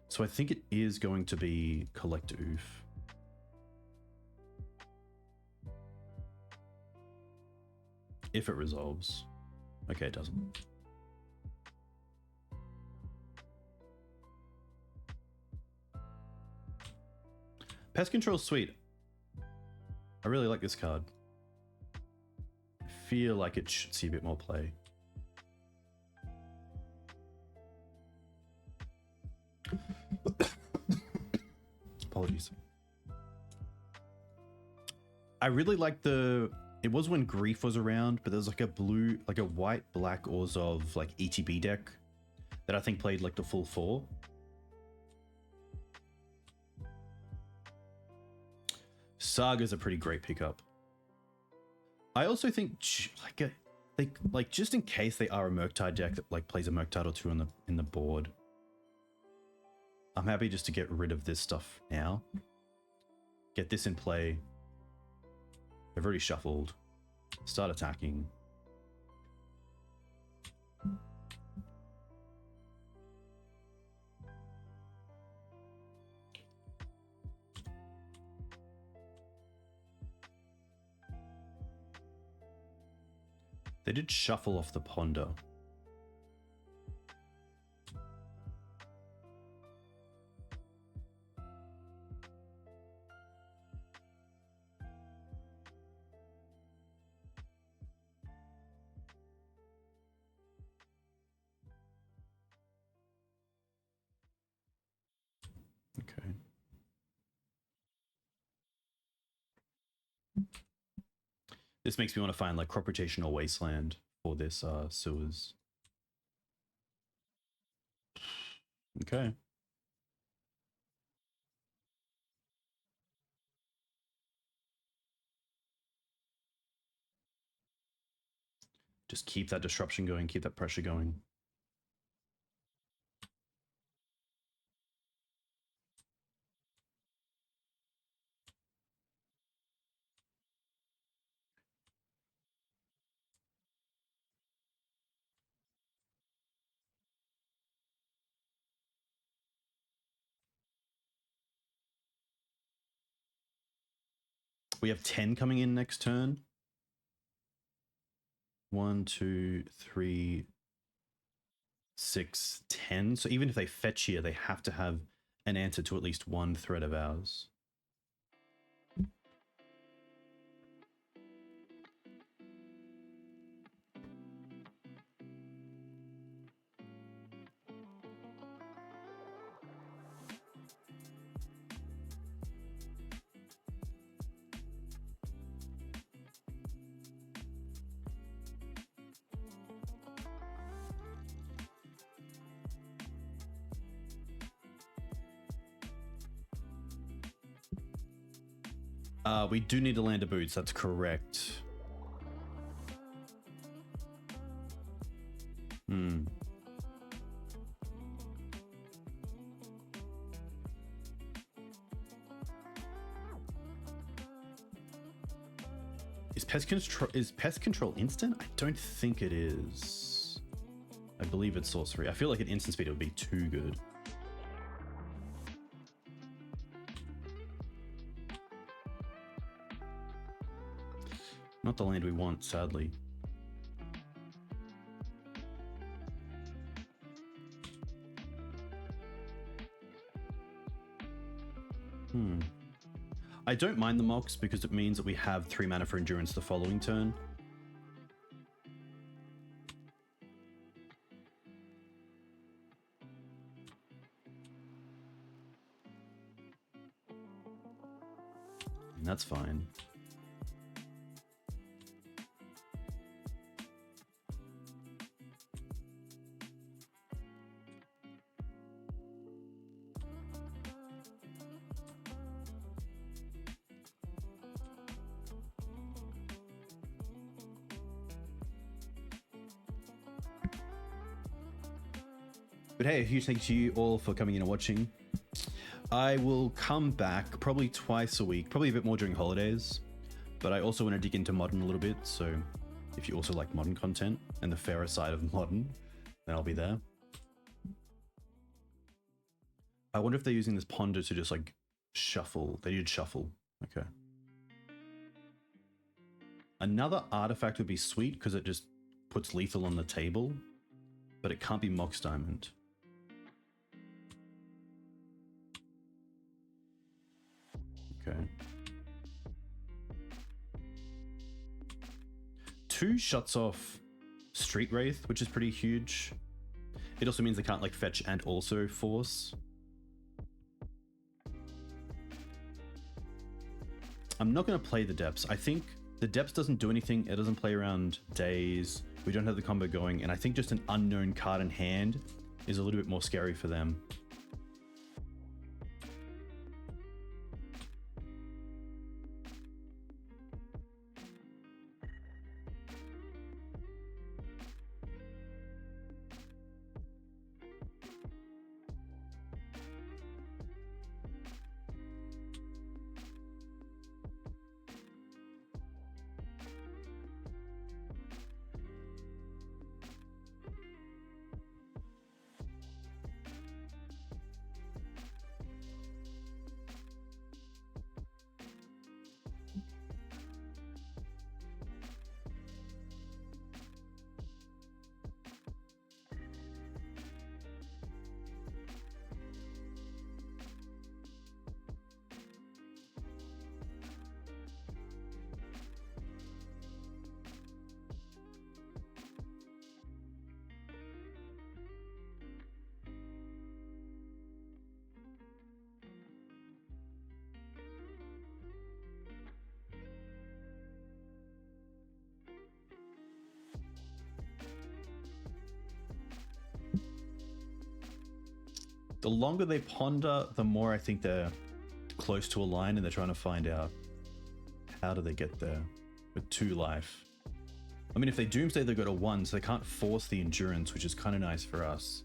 So I think it is going to be Collector Oof. If it resolves. Okay, it doesn't. Pest Control's sweet. I really like this card. I feel like it should see a bit more play. Apologies. I really like the... It was when Grief was around, but there was like a blue, like a white, black Orzhov like ETB deck that I think played like the full 4. Saga's a pretty great pickup. I also think like just in case they are a Murktide deck that like plays a Murktide or 2 in the board, I'm happy just to get rid of this stuff now. Get this in play. They've already shuffled. Start attacking. They did shuffle off the Ponder. Okay. This makes me want to find like crop rotation or wasteland for this sewers. Okay. Just keep that disruption going, keep that pressure going. We have 10 coming in next turn. 1, 2, 3, 6, 10. So even if they fetch here, they have to have an answer to at least one threat of ours. We do need to land a boots, that's correct. Is pest control instant? I don't think it is. I believe it's sorcery. I feel like at instant speed it would be too good. Not the land we want, sadly. I don't mind the Mox because it means that we have 3 mana for endurance the following turn. And that's fine. But hey, a huge thank you to you all for coming in and watching. I will come back probably twice a week, probably a bit more during holidays. But I also want to dig into modern a little bit, so if you also like modern content and the fairer side of modern, then I'll be there. I wonder if they're using this ponder to just like shuffle. They did shuffle. Okay. Another artifact would be sweet because it just puts lethal on the table, but it can't be Mox Diamond. Okay. 2 shuts off Street Wraith, which is pretty huge. It also means they can't like fetch and also force. I'm not going to play the Depths. I think the Depths doesn't do anything. It doesn't play around days. We don't have the combo going. And I think just an unknown card in hand is a little bit more scary for them. the longer they ponder, the more I think they're close to a line and they're trying to find out how do they get there with 2 life. I mean, if they Doomsday, they go to 1, so they can't force the endurance, which is kind of nice for us.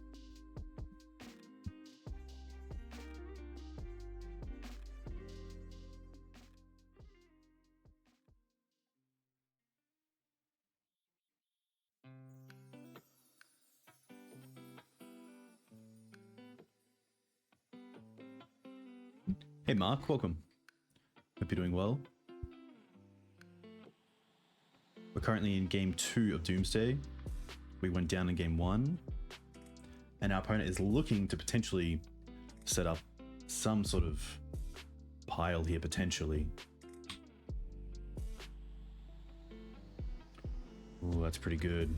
Hey Mark, welcome. Hope you're doing well. We're currently in game 2 of Doomsday. We went down in game 1. And our opponent is looking to potentially set up some sort of pile here, potentially. Ooh, that's pretty good.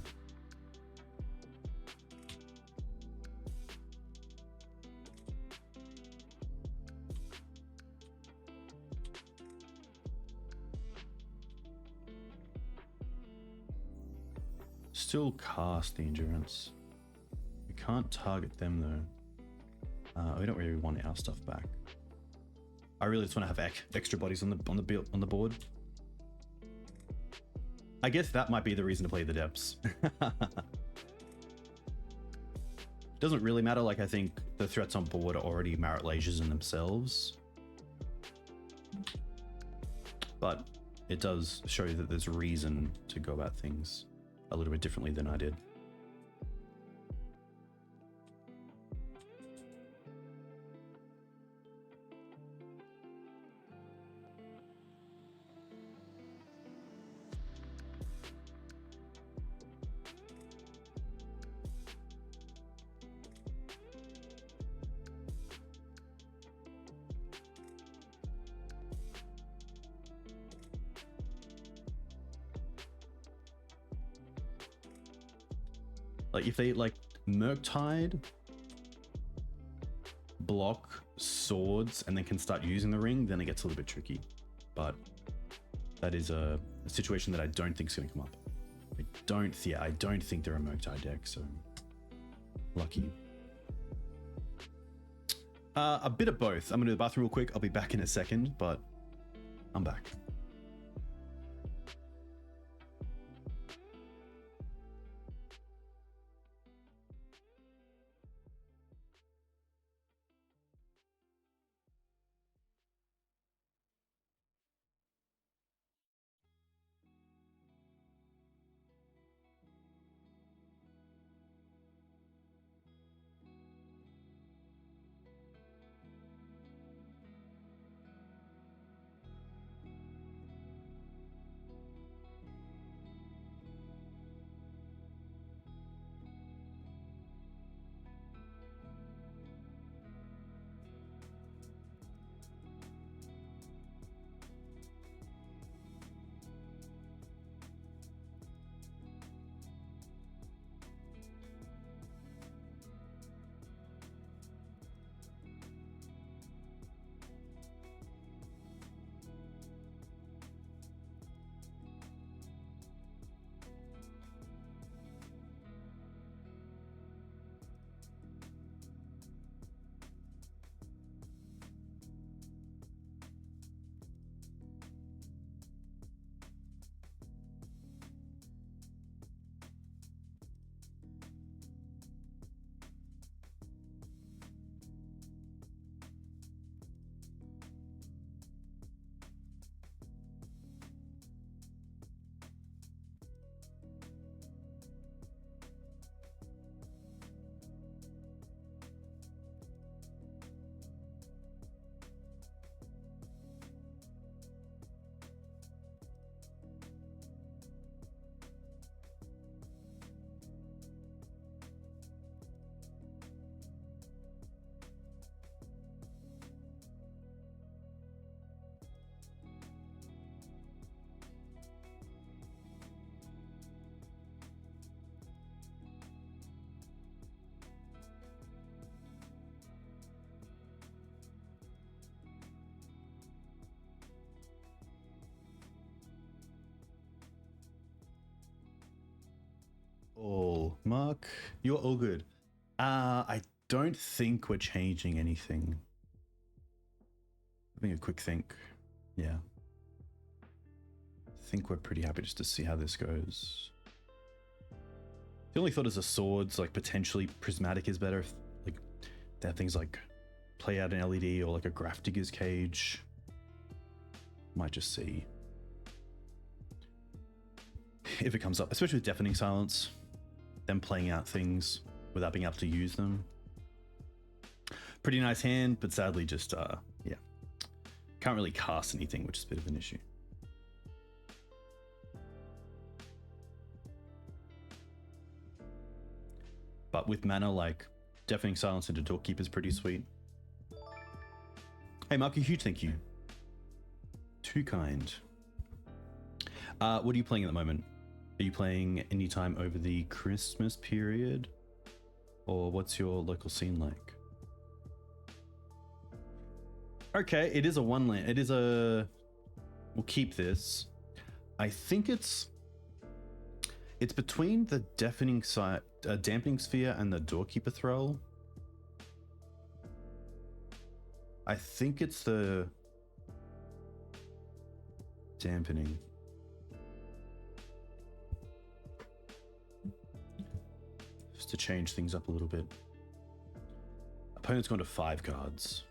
Still cast the endurance. We can't target them though. We don't really want our stuff back. I really just want to have extra bodies on the board. I guess that might be the reason to play the depths. Doesn't really matter. Like, I think the threats on board are already Marit Lages in themselves, but it does show you that there's a reason to go about things a little bit differently than I did. Like, if they, like, Murktide, block swords, and then can start using the ring, then it gets a little bit tricky. But that is a situation that I don't think is going to come up. I don't think they're a Murktide deck, so lucky. A bit of both. I'm going to do the bathroom real quick. I'll be back in a second, but I'm back. All Mark, you're all good. I don't think we're changing anything. Having a quick think. Yeah. I think we're pretty happy just to see how this goes. The only thought is the swords, like potentially prismatic is better. If, like, they have things like play out an LED or like a Graph Digger's Cage. Might just see if it comes up, especially with Deafening Silence, them playing out things without being able to use them. Pretty nice hand, but sadly just, yeah. Can't really cast anything, which is a bit of an issue. But with mana, like, Deafening Silence into Doorkeeper is pretty sweet. Hey, Mark, a huge thank you. Too kind. What are you playing at the moment? Are you playing anytime over the Christmas period? Or what's your local scene like? Okay, it is a one land. It is a... We'll keep this. I think it's between the Dampening Sphere and the Doorkeeper Thrall. I think it's the Dampening. Just to change things up a little bit. Opponent's gone to 5 cards.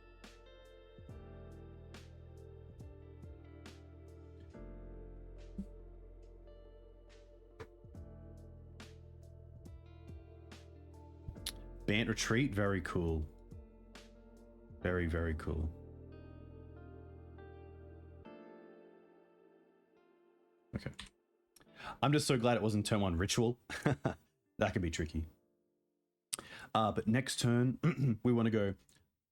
BANT Retreat, very cool. Very, very cool. Okay. I'm just so glad it wasn't turn 1 Ritual. That could be tricky. But next turn, we want to go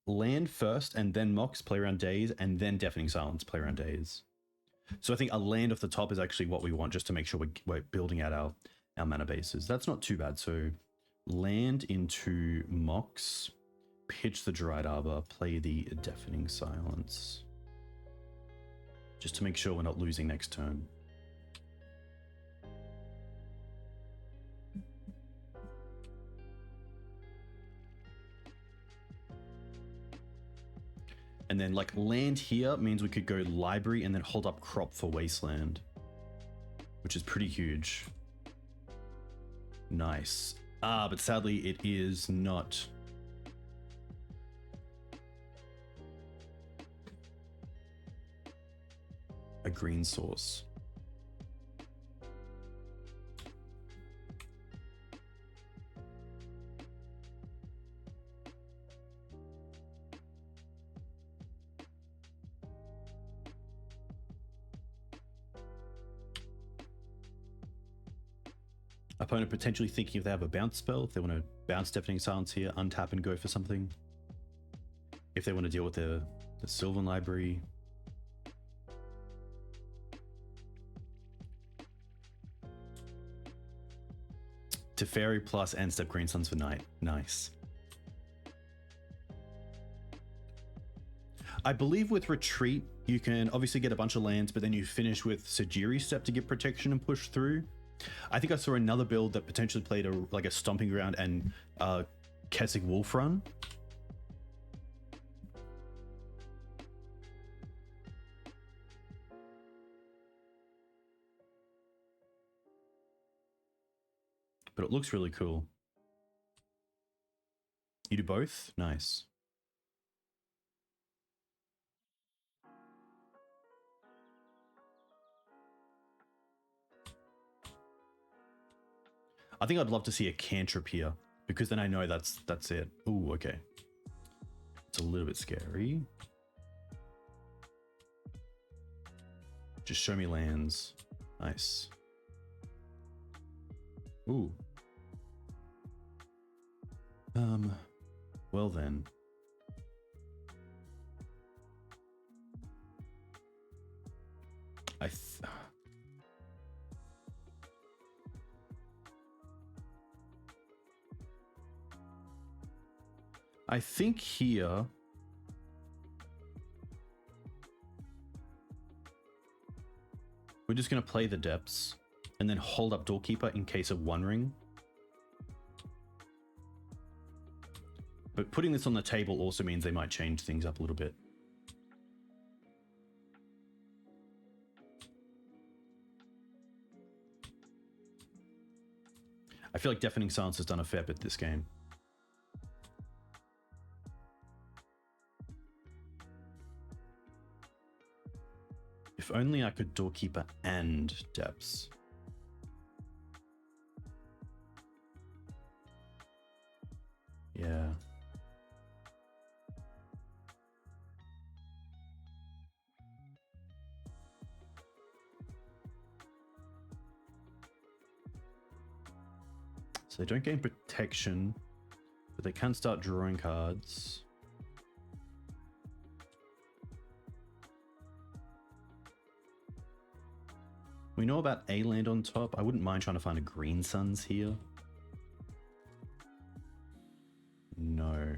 land first, and then Mox, play around Daze, and then Deafening Silence, play around Daze. So I think a land off the top is actually what we want, just to make sure we're building out our mana bases. That's not too bad. So land into Mox, pitch the Dryad Arbor, play the Deafening Silence. Just to make sure we're not losing next turn. And then like land here means we could go Library and then hold up Crop for Wasteland, which is pretty huge. Nice. But sadly it is not. A green source. Opponent potentially thinking if they have a bounce spell, if they want to bounce Deafening Silence here, untap and go for something. If they want to deal with the Sylvan Library. Teferi plus and step Green Suns for night. Nice. I believe with Retreat, you can obviously get a bunch of lands, but then you finish with Sejiri Steppe to get protection and push through. I think I saw another build that potentially played a Stomping Ground and Kessig Wolf Run. But it looks really cool. You do both? Nice. I think I'd love to see a cantrip here, because then I know that's it. Ooh, okay. It's a little bit scary. Just show me lands. Nice. Ooh. Well then. I think here we're just going to play the depths and then hold up Doorkeeper in case of One Ring. But putting this on the table also means they might change things up a little bit. I feel like Deafening Silence has done a fair bit this game. If only I could Doorkeeper and Depths. Yeah. So they don't gain protection, but they can start drawing cards. We know about a land on top. I wouldn't mind trying to find a Green Suns here. No.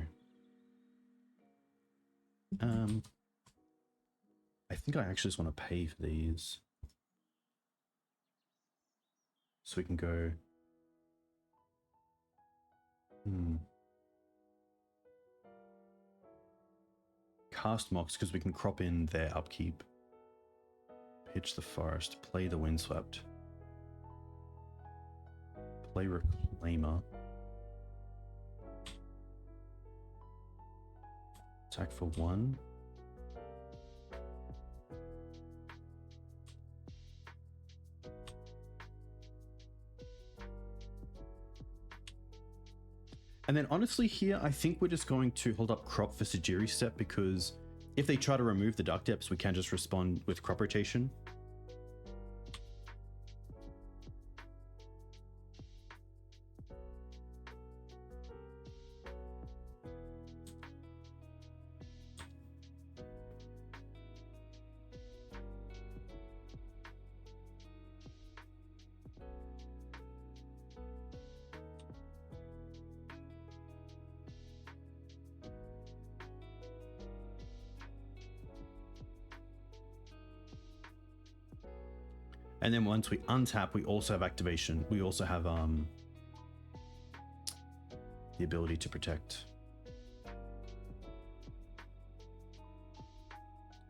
I think I actually just want to pay for these. So we can go... Cast Mox, because we can crop in their upkeep. Pitch the Forest. Play the Windswept. Play Reclaimer. Attack for 1. And then honestly here, I think we're just going to hold up crop for Sejiri Steppe, because if they try to remove the Dark Depths, we can just respond with crop rotation. And then once we untap, we also have activation. We also have the ability to protect.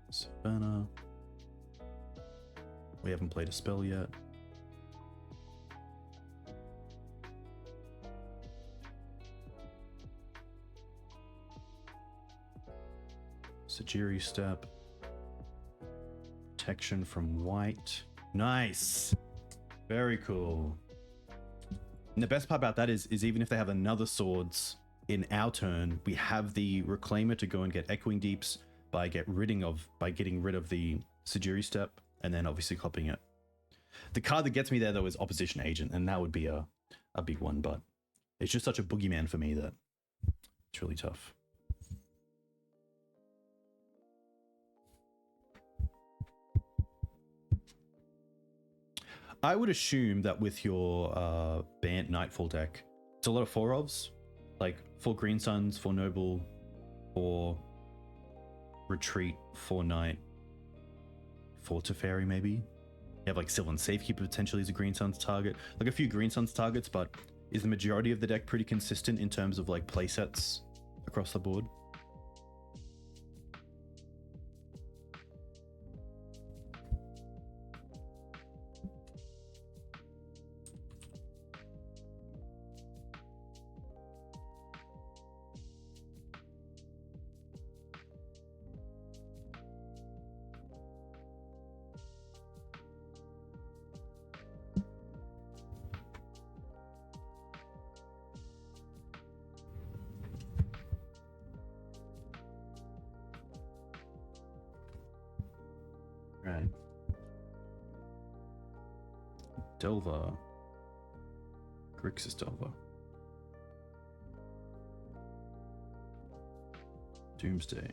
Savannah. We haven't played a spell yet. Sejiri Steppe. Protection from white. Nice. Very cool. And the best part about that is even if they have another swords in our turn, we have the Reclaimer to go and get Echoing Deeps by getting rid of the Sejiri Steppe, and then obviously copying it. The card that gets me there though is Opposition Agent, and that would be a big one, but it's just such a boogeyman for me that it's really tough. I would assume that with your BANT Nightfall deck, it's a lot of 4-ofs, like 4 Green Suns, 4 Noble, 4 Retreat, 4 Knight, 4 Teferi maybe. You have like Sylvan Safekeeper potentially as a Green Suns target, like a few Green Suns targets, but is the majority of the deck pretty consistent in terms of like playsets across the board? Right. Delver. Grixis Delver. Doomsday.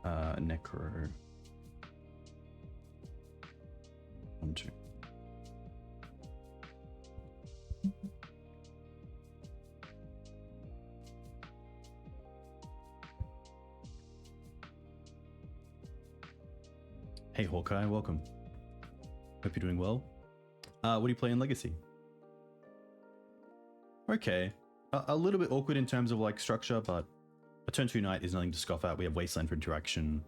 Necro. 1, 2. Hey Hawkeye, welcome. Hope you're doing well. What do you play in Legacy? Okay. A little bit awkward in terms of like structure, but a turn 2 knight is nothing to scoff at. We have Wasteland for interaction.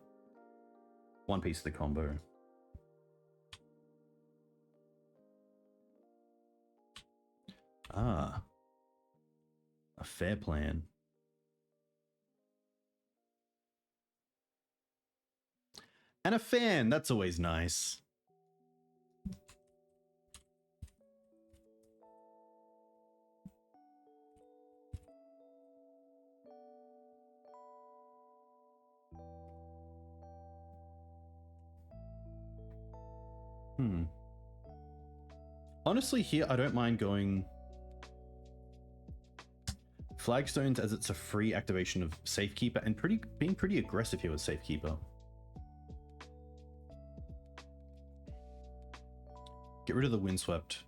One piece of the combo. Ah. A fair plan. And a fan, that's always nice. Honestly, here, I don't mind going Flagstones as it's a free activation of Safekeeper and being pretty aggressive here with Safekeeper. Get rid of the Windswept.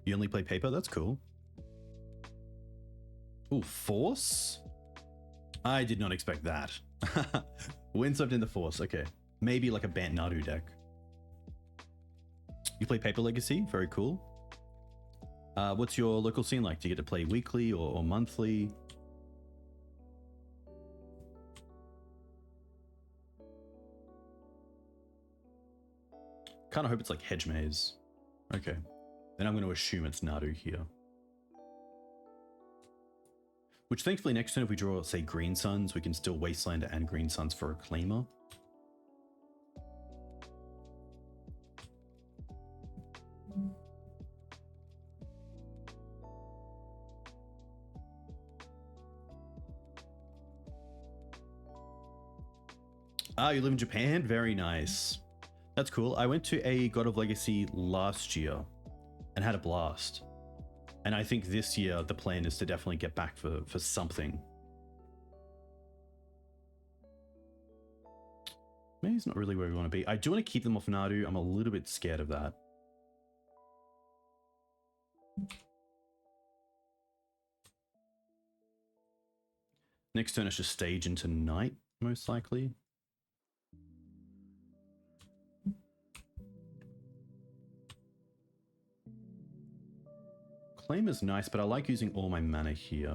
You only play paper? That's cool. Ooh, Force? I did not expect that. Windswept in the Force, okay. Maybe like a BANT Nadu deck. You play Paper Legacy? Very cool. What's your local scene like? Do you get to play weekly or monthly? Kind of hope it's like Hedge Maze. Okay. Then I'm going to assume it's Nadu here. Which thankfully next turn if we draw, say, Green Suns, we can still Wasteland and Green Suns for Reclaimer. Ah, you live in Japan? Very nice. That's cool. I went to a God of Legacy last year and had a blast. And I think this year the plan is to definitely get back for something. Maybe it's not really where we want to be. I do want to keep them off Nadu. I'm a little bit scared of that. Next turn is just stage into night, most likely. Claim is nice, but I like using all my mana here.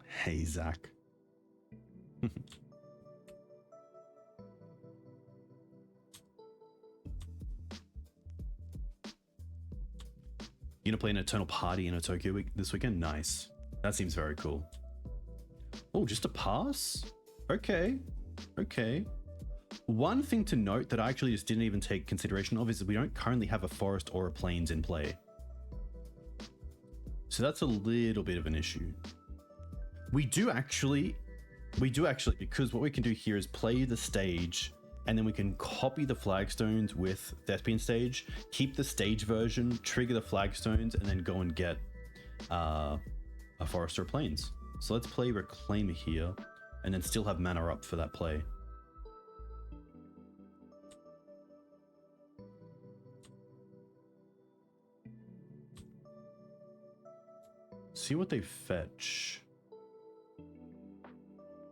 Hey, Zach. You gonna play an Eternal Party in a Tokyo week this weekend? Nice. That seems very cool. Oh, just a pass? Okay. Okay. One thing to note that I actually just didn't even take consideration of is that we don't currently have a forest or a plains in play. So that's a little bit of an issue. We do actually, because what we can do here is play the stage and then we can copy the flagstones with Thespian stage, keep the stage version, trigger the flagstones, and then go and get a forest or plains. So let's play Reclaimer here and then still have mana up for that play. See what they fetch.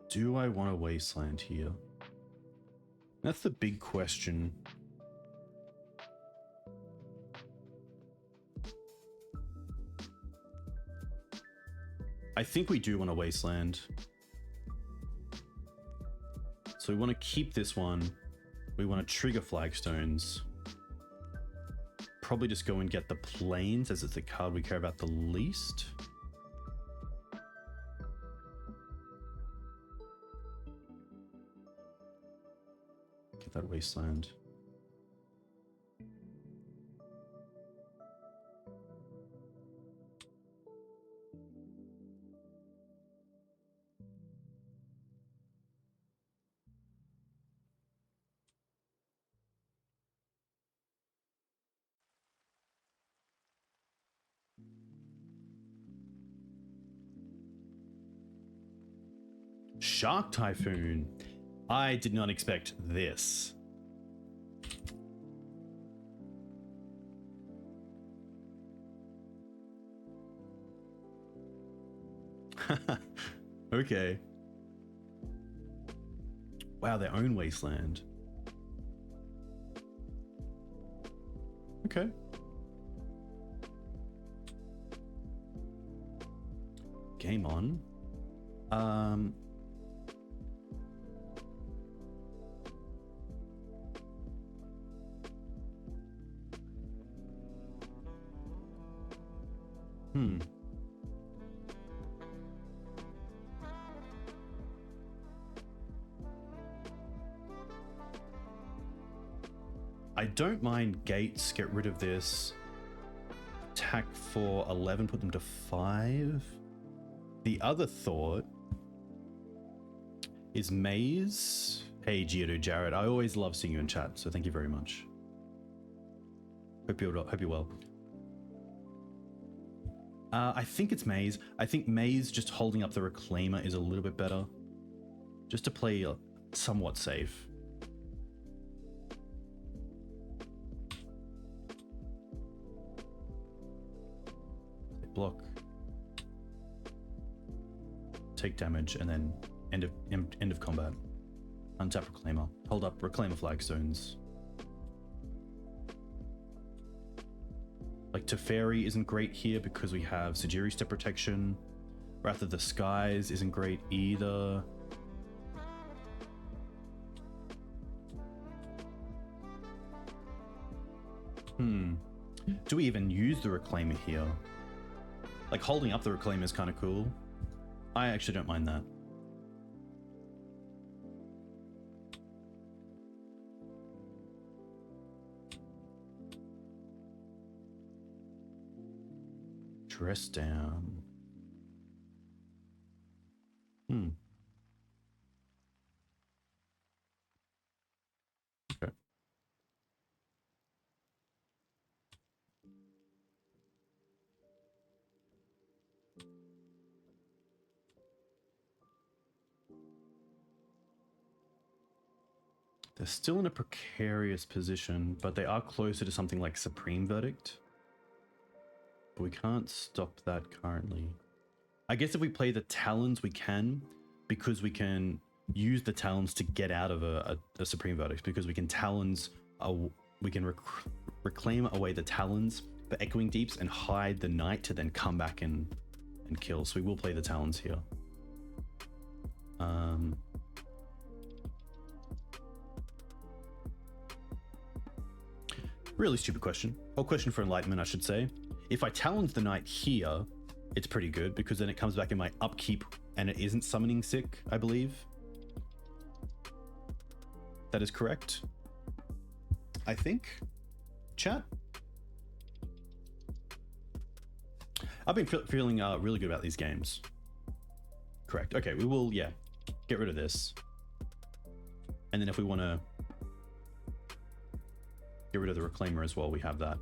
Do I want a Wasteland here? That's the big question. I think we do want a Wasteland. So we want to keep this one. We want to trigger Flagstones. Probably just go and get the Plains as it's the card we care about the least. Get that Wasteland. Shark Typhoon. I did not expect this. Okay. Wow, their own Wasteland. Okay. Game on. I don't mind gates, get rid of this. Attack for 11, put them to 5. The other thought is Maze. Hey, Geodo Jared, I always love seeing you in chat, so thank you very much. Hope you're well. I think it's Maze. I think Maze just holding up the Reclaimer is a little bit better. Just to play somewhat safe. Block. Take damage and then end of combat. Untap Reclaimer. Hold up Reclaimer Flagstones. Like Teferi isn't great here because we have Sejiri Steppe protection. Wrath of the Skies isn't great either. Do we even use the Reclaimer here? Like holding up the Reclaimer is kind of cool. I actually don't mind that. Dress down. Okay. They're still in a precarious position, but they are closer to something like Supreme Verdict. But we can't stop that currently. I guess if we play the Talons, we can, because we can use the Talons to get out of a Supreme Verdict, because we can Talons, we can reclaim away the Talons for Echoing Deeps and hide the Knight to then come back and kill. So we will play the Talons here. Really stupid question. Or question for enlightenment, I should say. If I Talons the Knight here, it's pretty good because then it comes back in my upkeep and it isn't summoning sick, I believe. That is correct. I think. Chat? I've been feeling really good about these games. Correct. Okay, we will, yeah, get rid of this. And then if we want to get rid of the Reclaimer as well, we have that.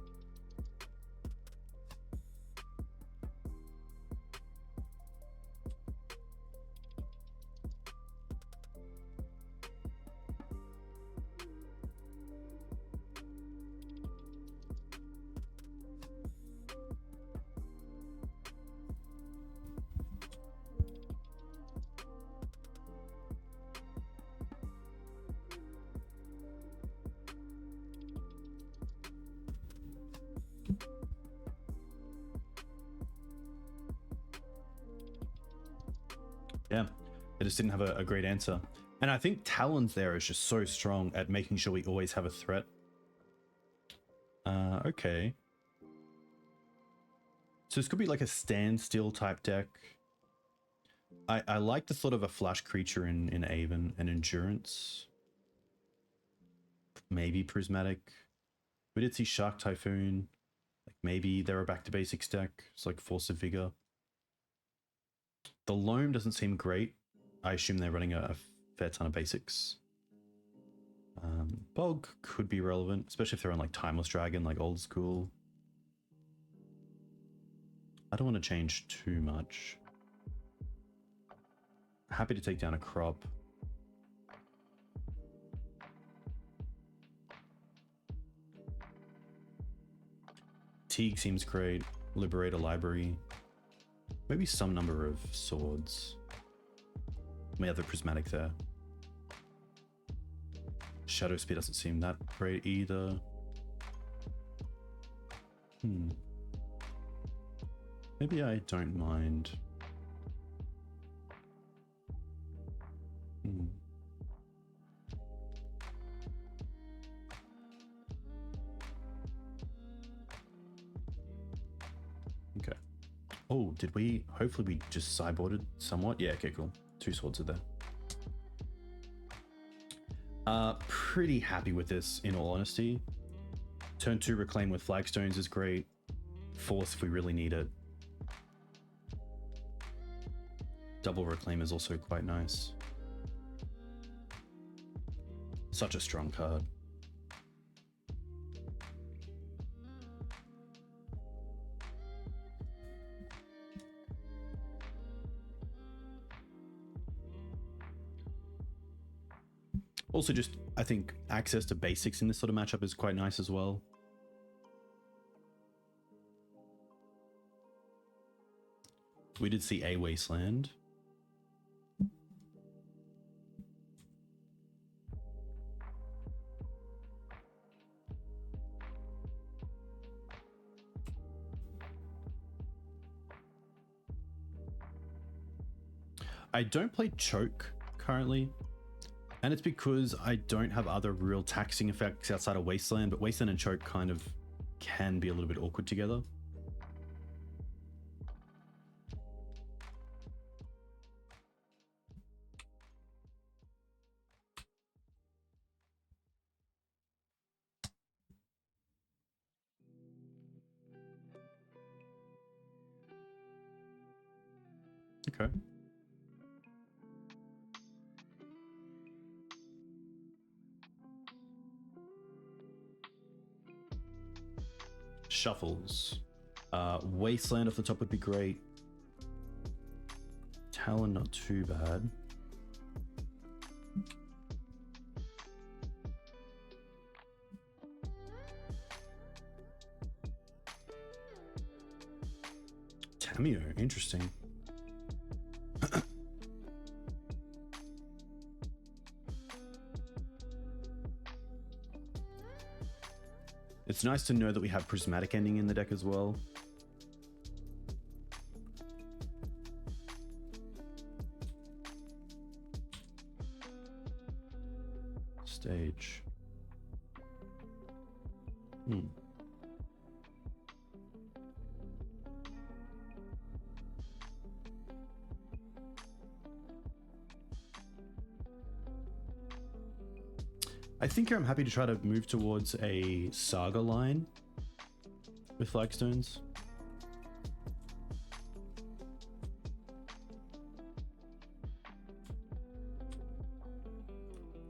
Yeah, I just didn't have a great answer. And I think Talons there is just so strong at making sure we always have a threat. Okay. So this could be like a standstill type deck. I like the thought of a flash creature in Avon and Endurance. Maybe Prismatic. We did see Shark Typhoon. Like maybe they're a back to basics deck. It's like Force of Vigor. The Loam doesn't seem great. I assume they're running a fair ton of basics. Bog could be relevant, especially if they're on like Timeless Dragon, like old school. I don't want to change too much. Happy to take down a crop. Teeg seems great. Liberator Library. Maybe some number of swords. We have the prismatic there. Shadow Spear doesn't seem that great either. Maybe I don't mind. Okay. Oh, did we? Hopefully we just sideboarded somewhat. Yeah, okay, cool. 2 swords are there. Pretty happy with this, in all honesty. Turn 2 Reclaim with Flagstones is great. Force if we really need it. Double Reclaim is also quite nice. Such a strong card. Also, just, I think, access to basics in this sort of matchup is quite nice as well. We did see a Wasteland. I don't play Choke currently. And it's because I don't have other real taxing effects outside of Wasteland, but Wasteland and Choke kind of can be a little bit awkward together. Okay. Shuffles. Wasteland off the top would be great. Talon, not too bad. Tamiyo, interesting. It's nice to know that we have Prismatic Ending in the deck as well. Stage. I think here I'm happy to try to move towards a Saga line with Flagstones.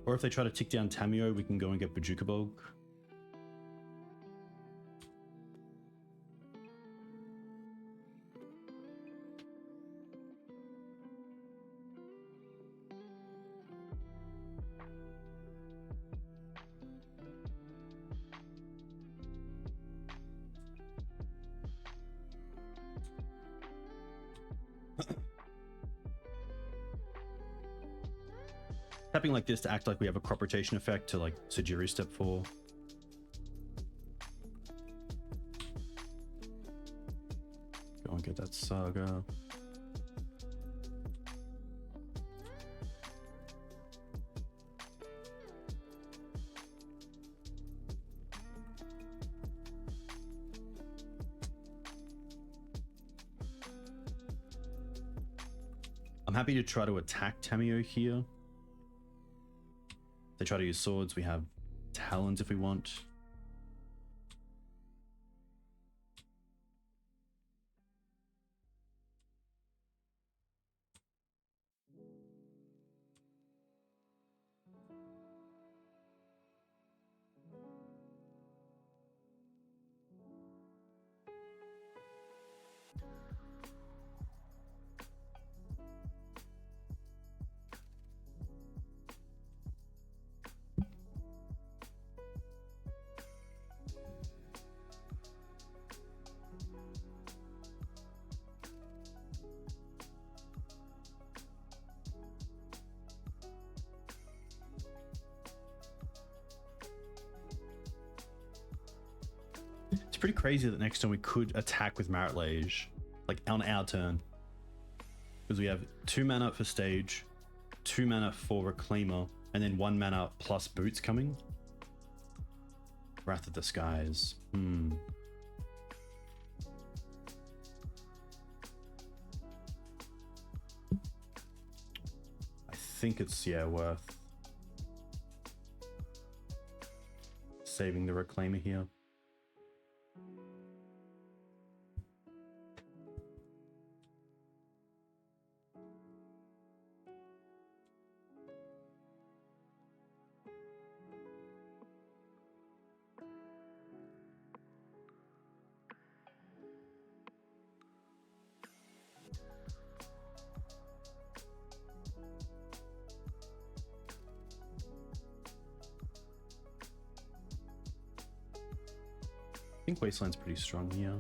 Or if they try to tick down Tamiyo, we can go and get Bojuka Bog. Tapping like this to act like we have a crop rotation effect to like Sejiri Steppe 4. Go and get that Saga. I'm happy to try to attack Tamiyo here. If they try to use swords, we have talons if we want. pretty crazy that next turn we could attack with Marit Lage, like on our turn. Because we have 2 mana for Stage, 2 mana for Reclaimer, and then 1 mana plus Boots coming. Wrath of the Skies. I think it's, yeah, worth saving the Reclaimer here. I think Wasteland's pretty strong here.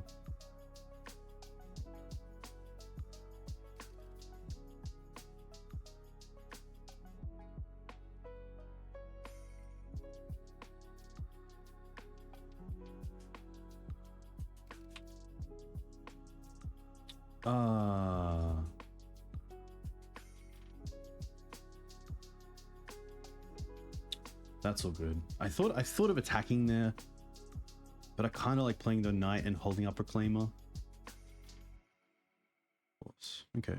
That's all good. I thought of attacking there, but I kind of like playing the knight and holding up Reclaimer. Okay.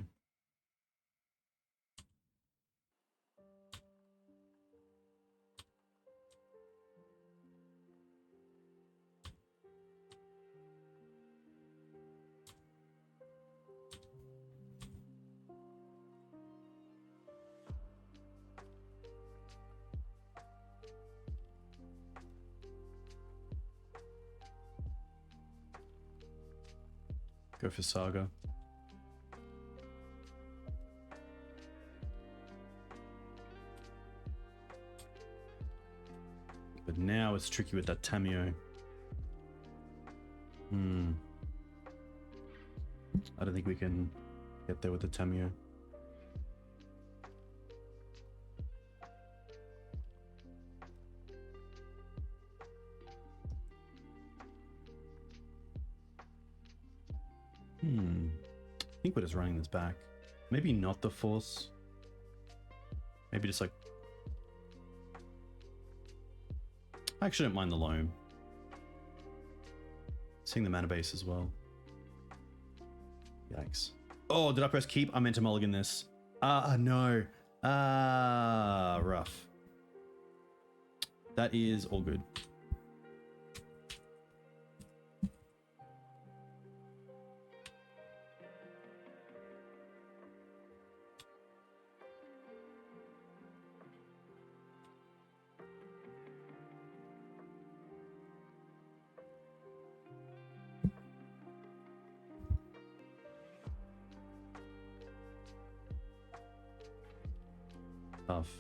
Go for Saga. But now it's tricky with that Tamiyo. I don't think we can get there with the Tamiyo. I think we're just running this back. Maybe not the Force. Maybe just like... I actually don't mind the Loam. Seeing the mana base as well. Yikes. Oh, did I press keep? I meant to mulligan this. No. Rough. That is all good. Tough.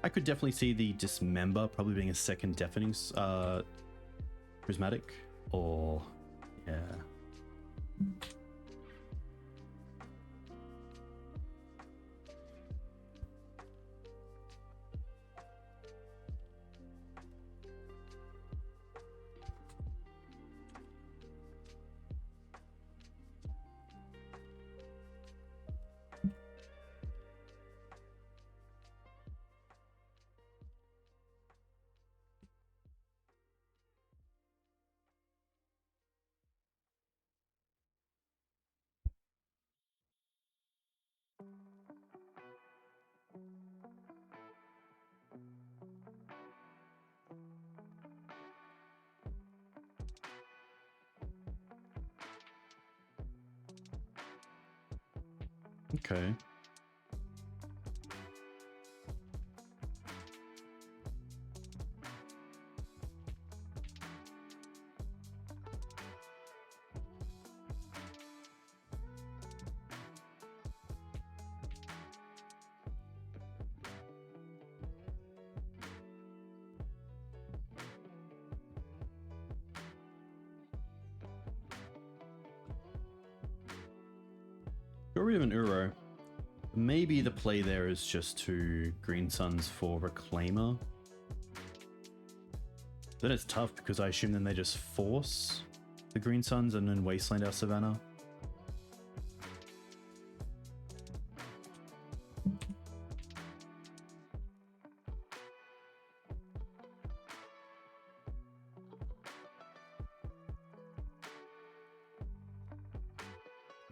I could definitely see the Dismember probably being a second Deafening Prismatic, or yeah. Okay. Got rid of an Uro. Maybe the play there is just to Green Suns for Reclaimer. Then it's tough because I assume then they just force the Green Suns and then Wasteland our Savannah.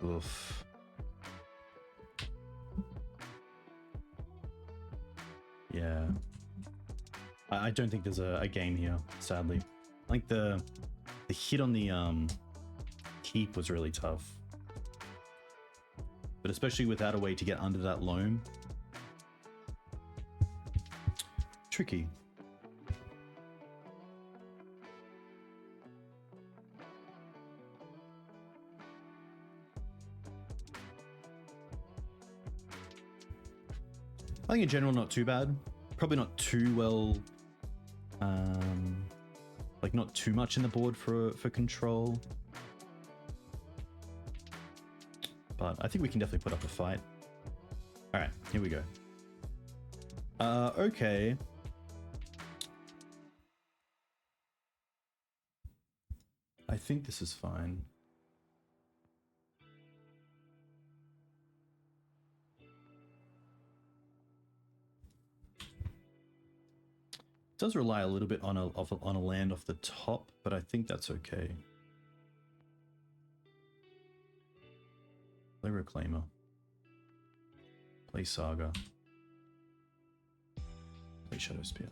Oof. Yeah. I don't think there's a game here, sadly. I think the hit on the keep was really tough. But especially without a way to get under that loam. Tricky. I think in general, not too bad. Probably not too well, like not too much in the board for control. But I think we can definitely put up a fight. All right, here we go. Okay. I think this is fine. Does rely a little bit on a land off the top, but I think that's okay. Play Reclaimer. Play Saga. Play Shadow Spear.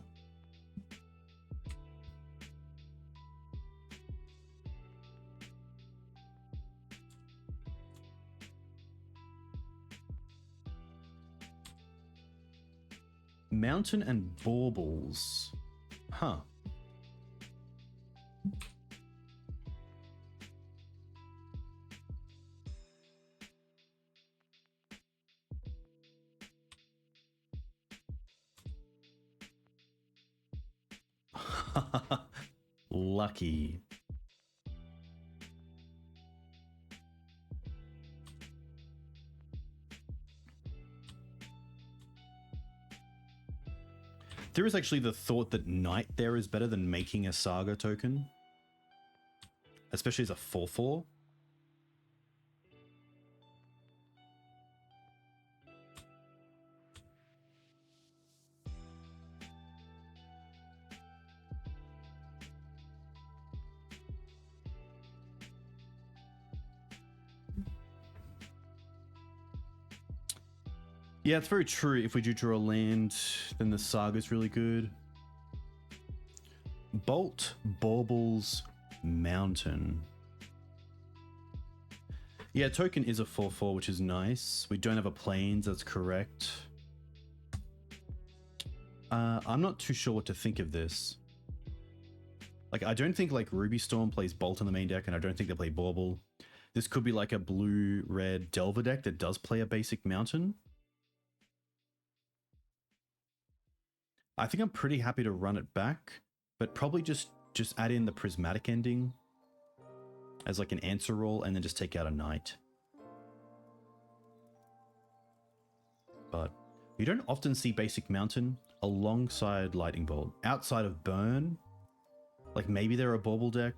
Mountain and Baubles. Huh. Lucky. There is actually the thought that Knight there is better than making a Saga token. Especially as a 4/4. Yeah, it's very true. If we do draw a land, then the Saga's really good. Bolt, Baubles, Mountain. Yeah, token is a 4/4, which is nice. We don't have a plains, that's correct. I'm not too sure what to think of this. Like, I don't think like Ruby Storm plays Bolt on the main deck, and I don't think they play Bauble. This could be like a blue-red Delver deck that does play a basic Mountain. I think I'm pretty happy to run it back, but probably just add in the Prismatic Ending as like an answer roll and then just take out a Knight. But you don't often see basic Mountain alongside Lightning Bolt. Outside of Burn, like maybe they're a Bauble deck.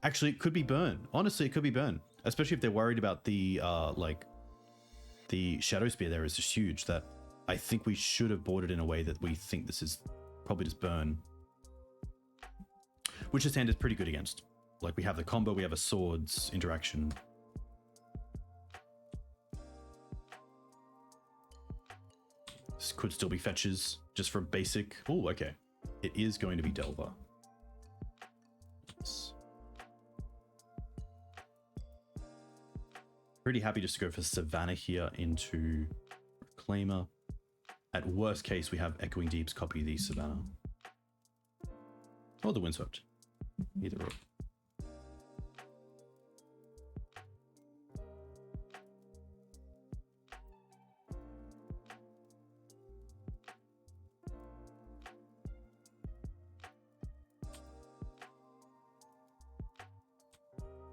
Actually, it could be Burn. Honestly, it could be Burn. Especially if they're worried about the, like, the Shadow Spear there is just huge that I think we should have boarded in a way that we think this is probably just Burn. Which this hand is pretty good against. Like, we have the combo, we have a swords interaction. This could still be fetches, just from basic. Oh, okay. It is going to be Delver. Yes. Pretty happy just to go for Savannah here into Reclaimer. At worst case, we have Echoing Deeps copy the Savannah. Or the Windswept. Either or.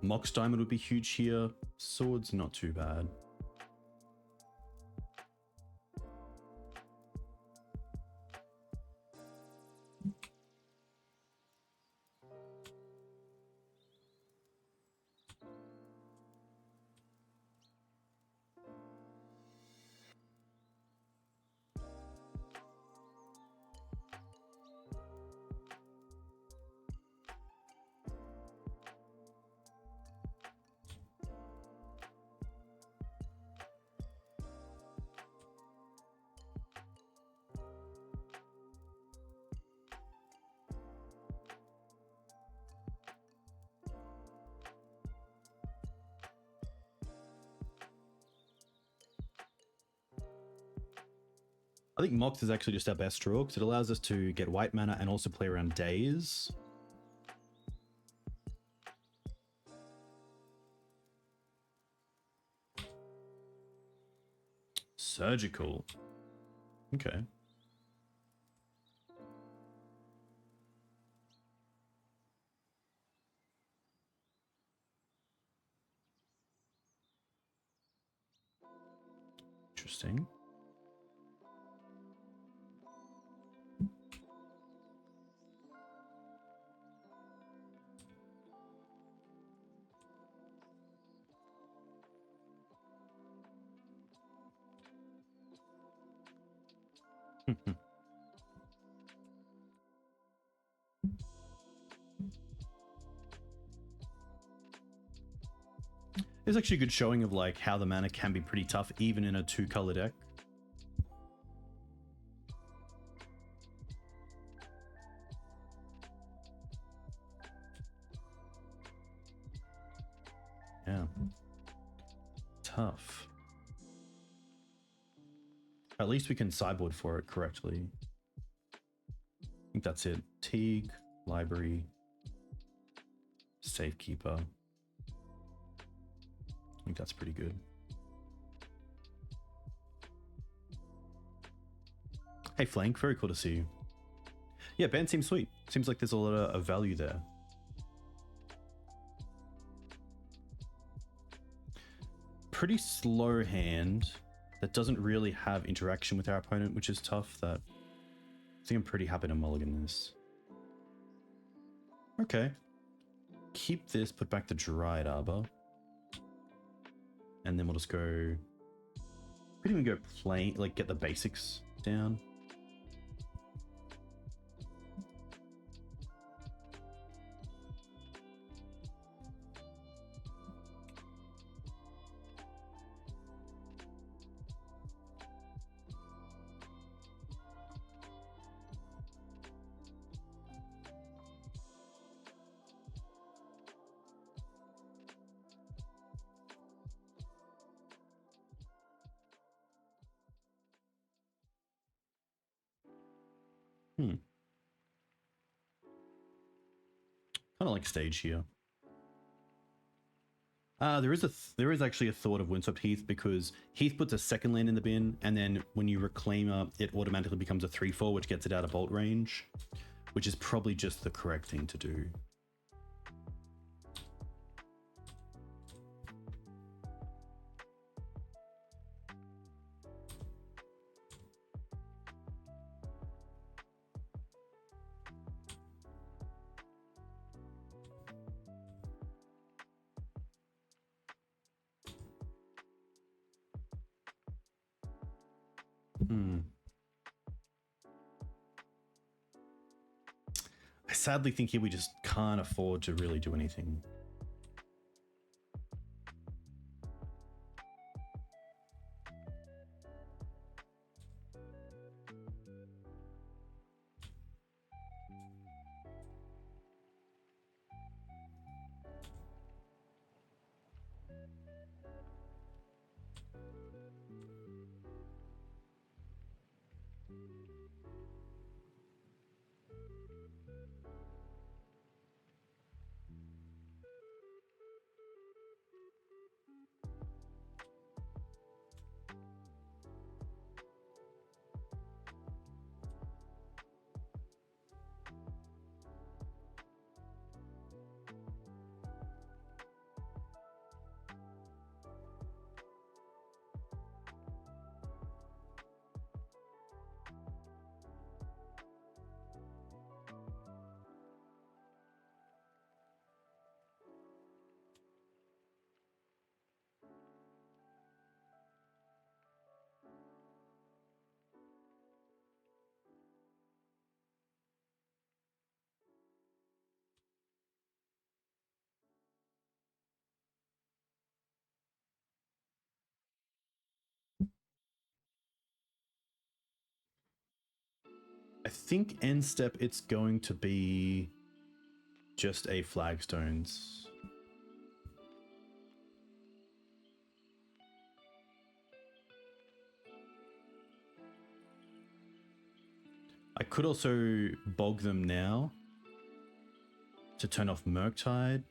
Mox Diamond would be huge here. Swords, not too bad. I think Mox is actually just our best draw because it allows us to get white mana and also play around days. Surgical. Okay. Interesting. It's actually a good showing of like how the mana can be pretty tough even in a 2-color deck. Yeah. Tough. At least we can sideboard for it correctly. I think that's it. Teeg, Library, Safekeeper. I think that's pretty good. Hey Flank, very cool to see you. Yeah, BANT seems sweet. Seems like there's a lot of value there. Pretty slow hand that doesn't really have interaction with our opponent, which is tough. That I think I'm pretty happy to mulligan this. Okay. Keep this, put back the Dryad Arbor. And then we'll just go... Pretty even go plain, like get the basics down. Kind of like stage here. There is actually a thought of Windswept Heath because Heath puts a second land in the bin, and then when you Reclaimer, it automatically becomes a 3/4, which gets it out of bolt range, which is probably just the correct thing to do. I sadly think here we just can't afford to really do anything. I think end step it's going to be just a Flagstones. I could also bog them now to turn off Murktide.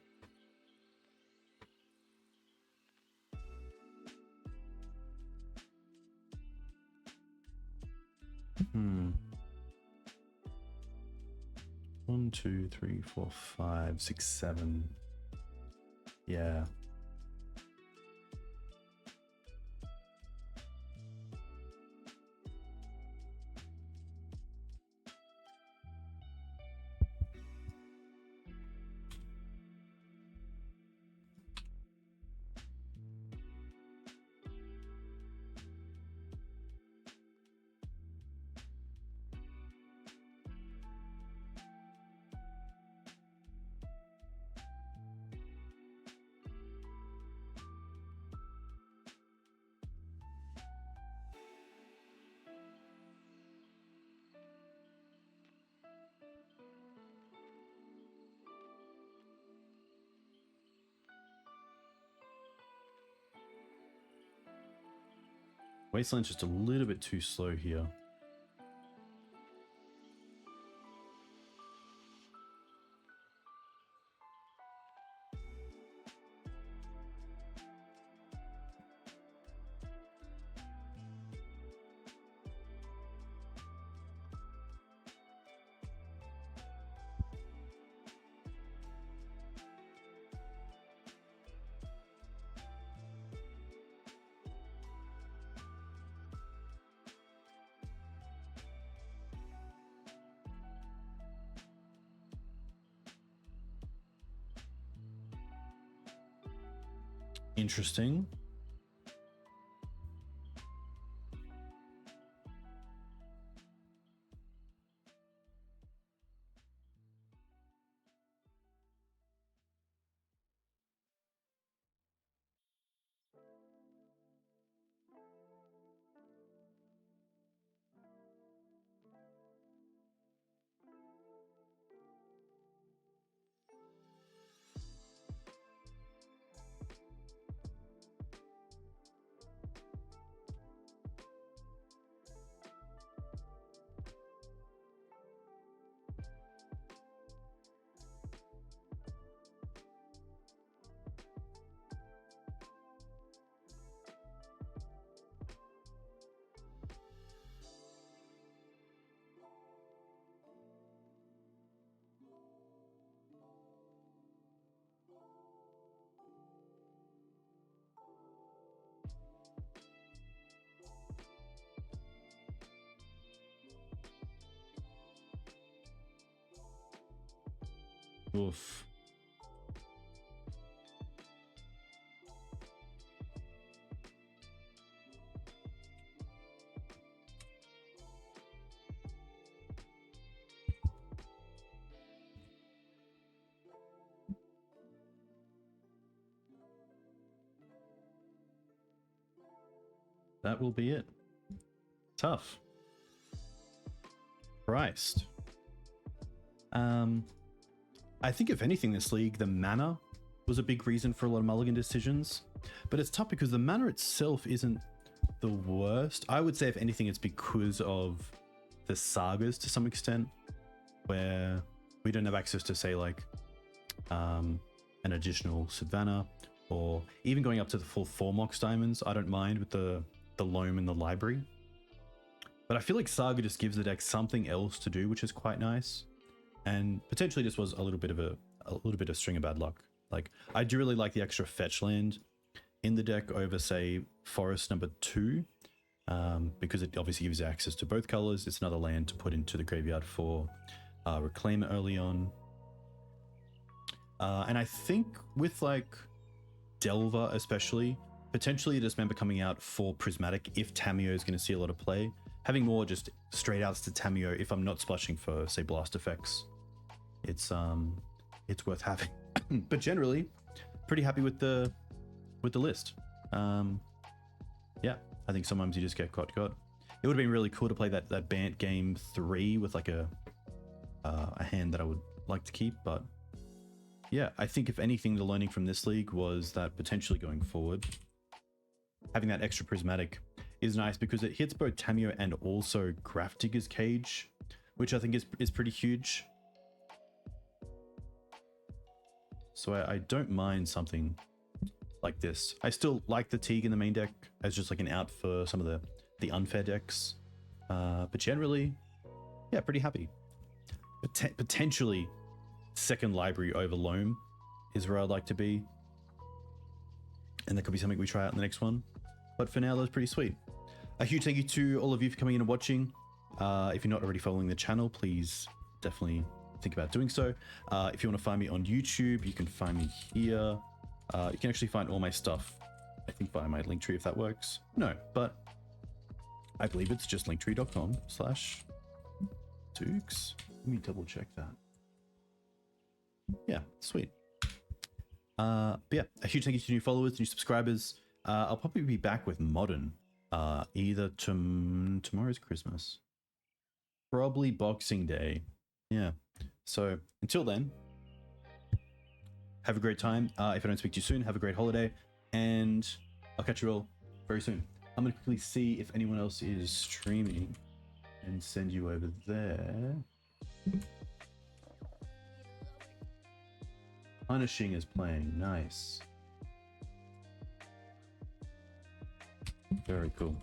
Hmm. 1, 2, 3, 4, 5, 6, 7. Yeah. Wasteland's just a little bit too slow here. Interesting. Oof. That will be it. Tough. Christ. I think if anything, this league, the mana was a big reason for a lot of mulligan decisions. But it's tough because the mana itself isn't the worst. I would say if anything, it's because of the sagas to some extent, where we don't have access to, say, like an additional Savannah, or even going up to the full 4 Mox Diamonds. I don't mind with the Loam and the Library. But I feel like Saga just gives the deck something else to do, which is quite nice. And potentially this was a little bit of string of bad luck. Like, I do really like the extra fetch land in the deck over, say, Forest number 2, because it obviously gives you access to both colors. It's another land to put into the graveyard for Reclaimer early on. And I think with like Delver especially, potentially Dismember coming out for Prismatic if Tamiyo is going to see a lot of play. Having more just straight outs to Tamiyo if I'm not splashing for, say, blast effects. It's worth having. But generally, pretty happy with the list. Yeah, I think sometimes you just get got. It would have been really cool to play that BANT game 3 with like a hand that I would like to keep, but yeah, I think if anything, the learning from this league was that potentially going forward, having that extra Prismatic is nice because it hits both Tamiyo and also Grafdigger's Cage, which I think is pretty huge. So I don't mind something like this. I still like the Teeg in the main deck as just like an out for some of the unfair decks. But generally, yeah, pretty happy. Potentially second library over Loam is where I'd like to be. And that could be something we try out in the next one. But for now, that's pretty sweet. A huge thank you to all of you for coming in and watching. If you're not already following the channel, please definitely think about doing so. If you want to find me on YouTube, you can find me here. You can actually find all my stuff, I think, via my link tree, if that works. No, but I believe it's just linktree.com/Dukes. Let me double check that. Yeah, sweet. But yeah, a huge thank you to new followers, new subscribers. I'll probably be back with Modern either tomorrow's Christmas, probably Boxing Day. Yeah. So until then, have a great time. If I don't speak to you soon, have a great holiday, and I'll catch you all very soon. I'm gonna quickly see if anyone else is streaming and send you over there. Punishing is playing. Nice. Very cool.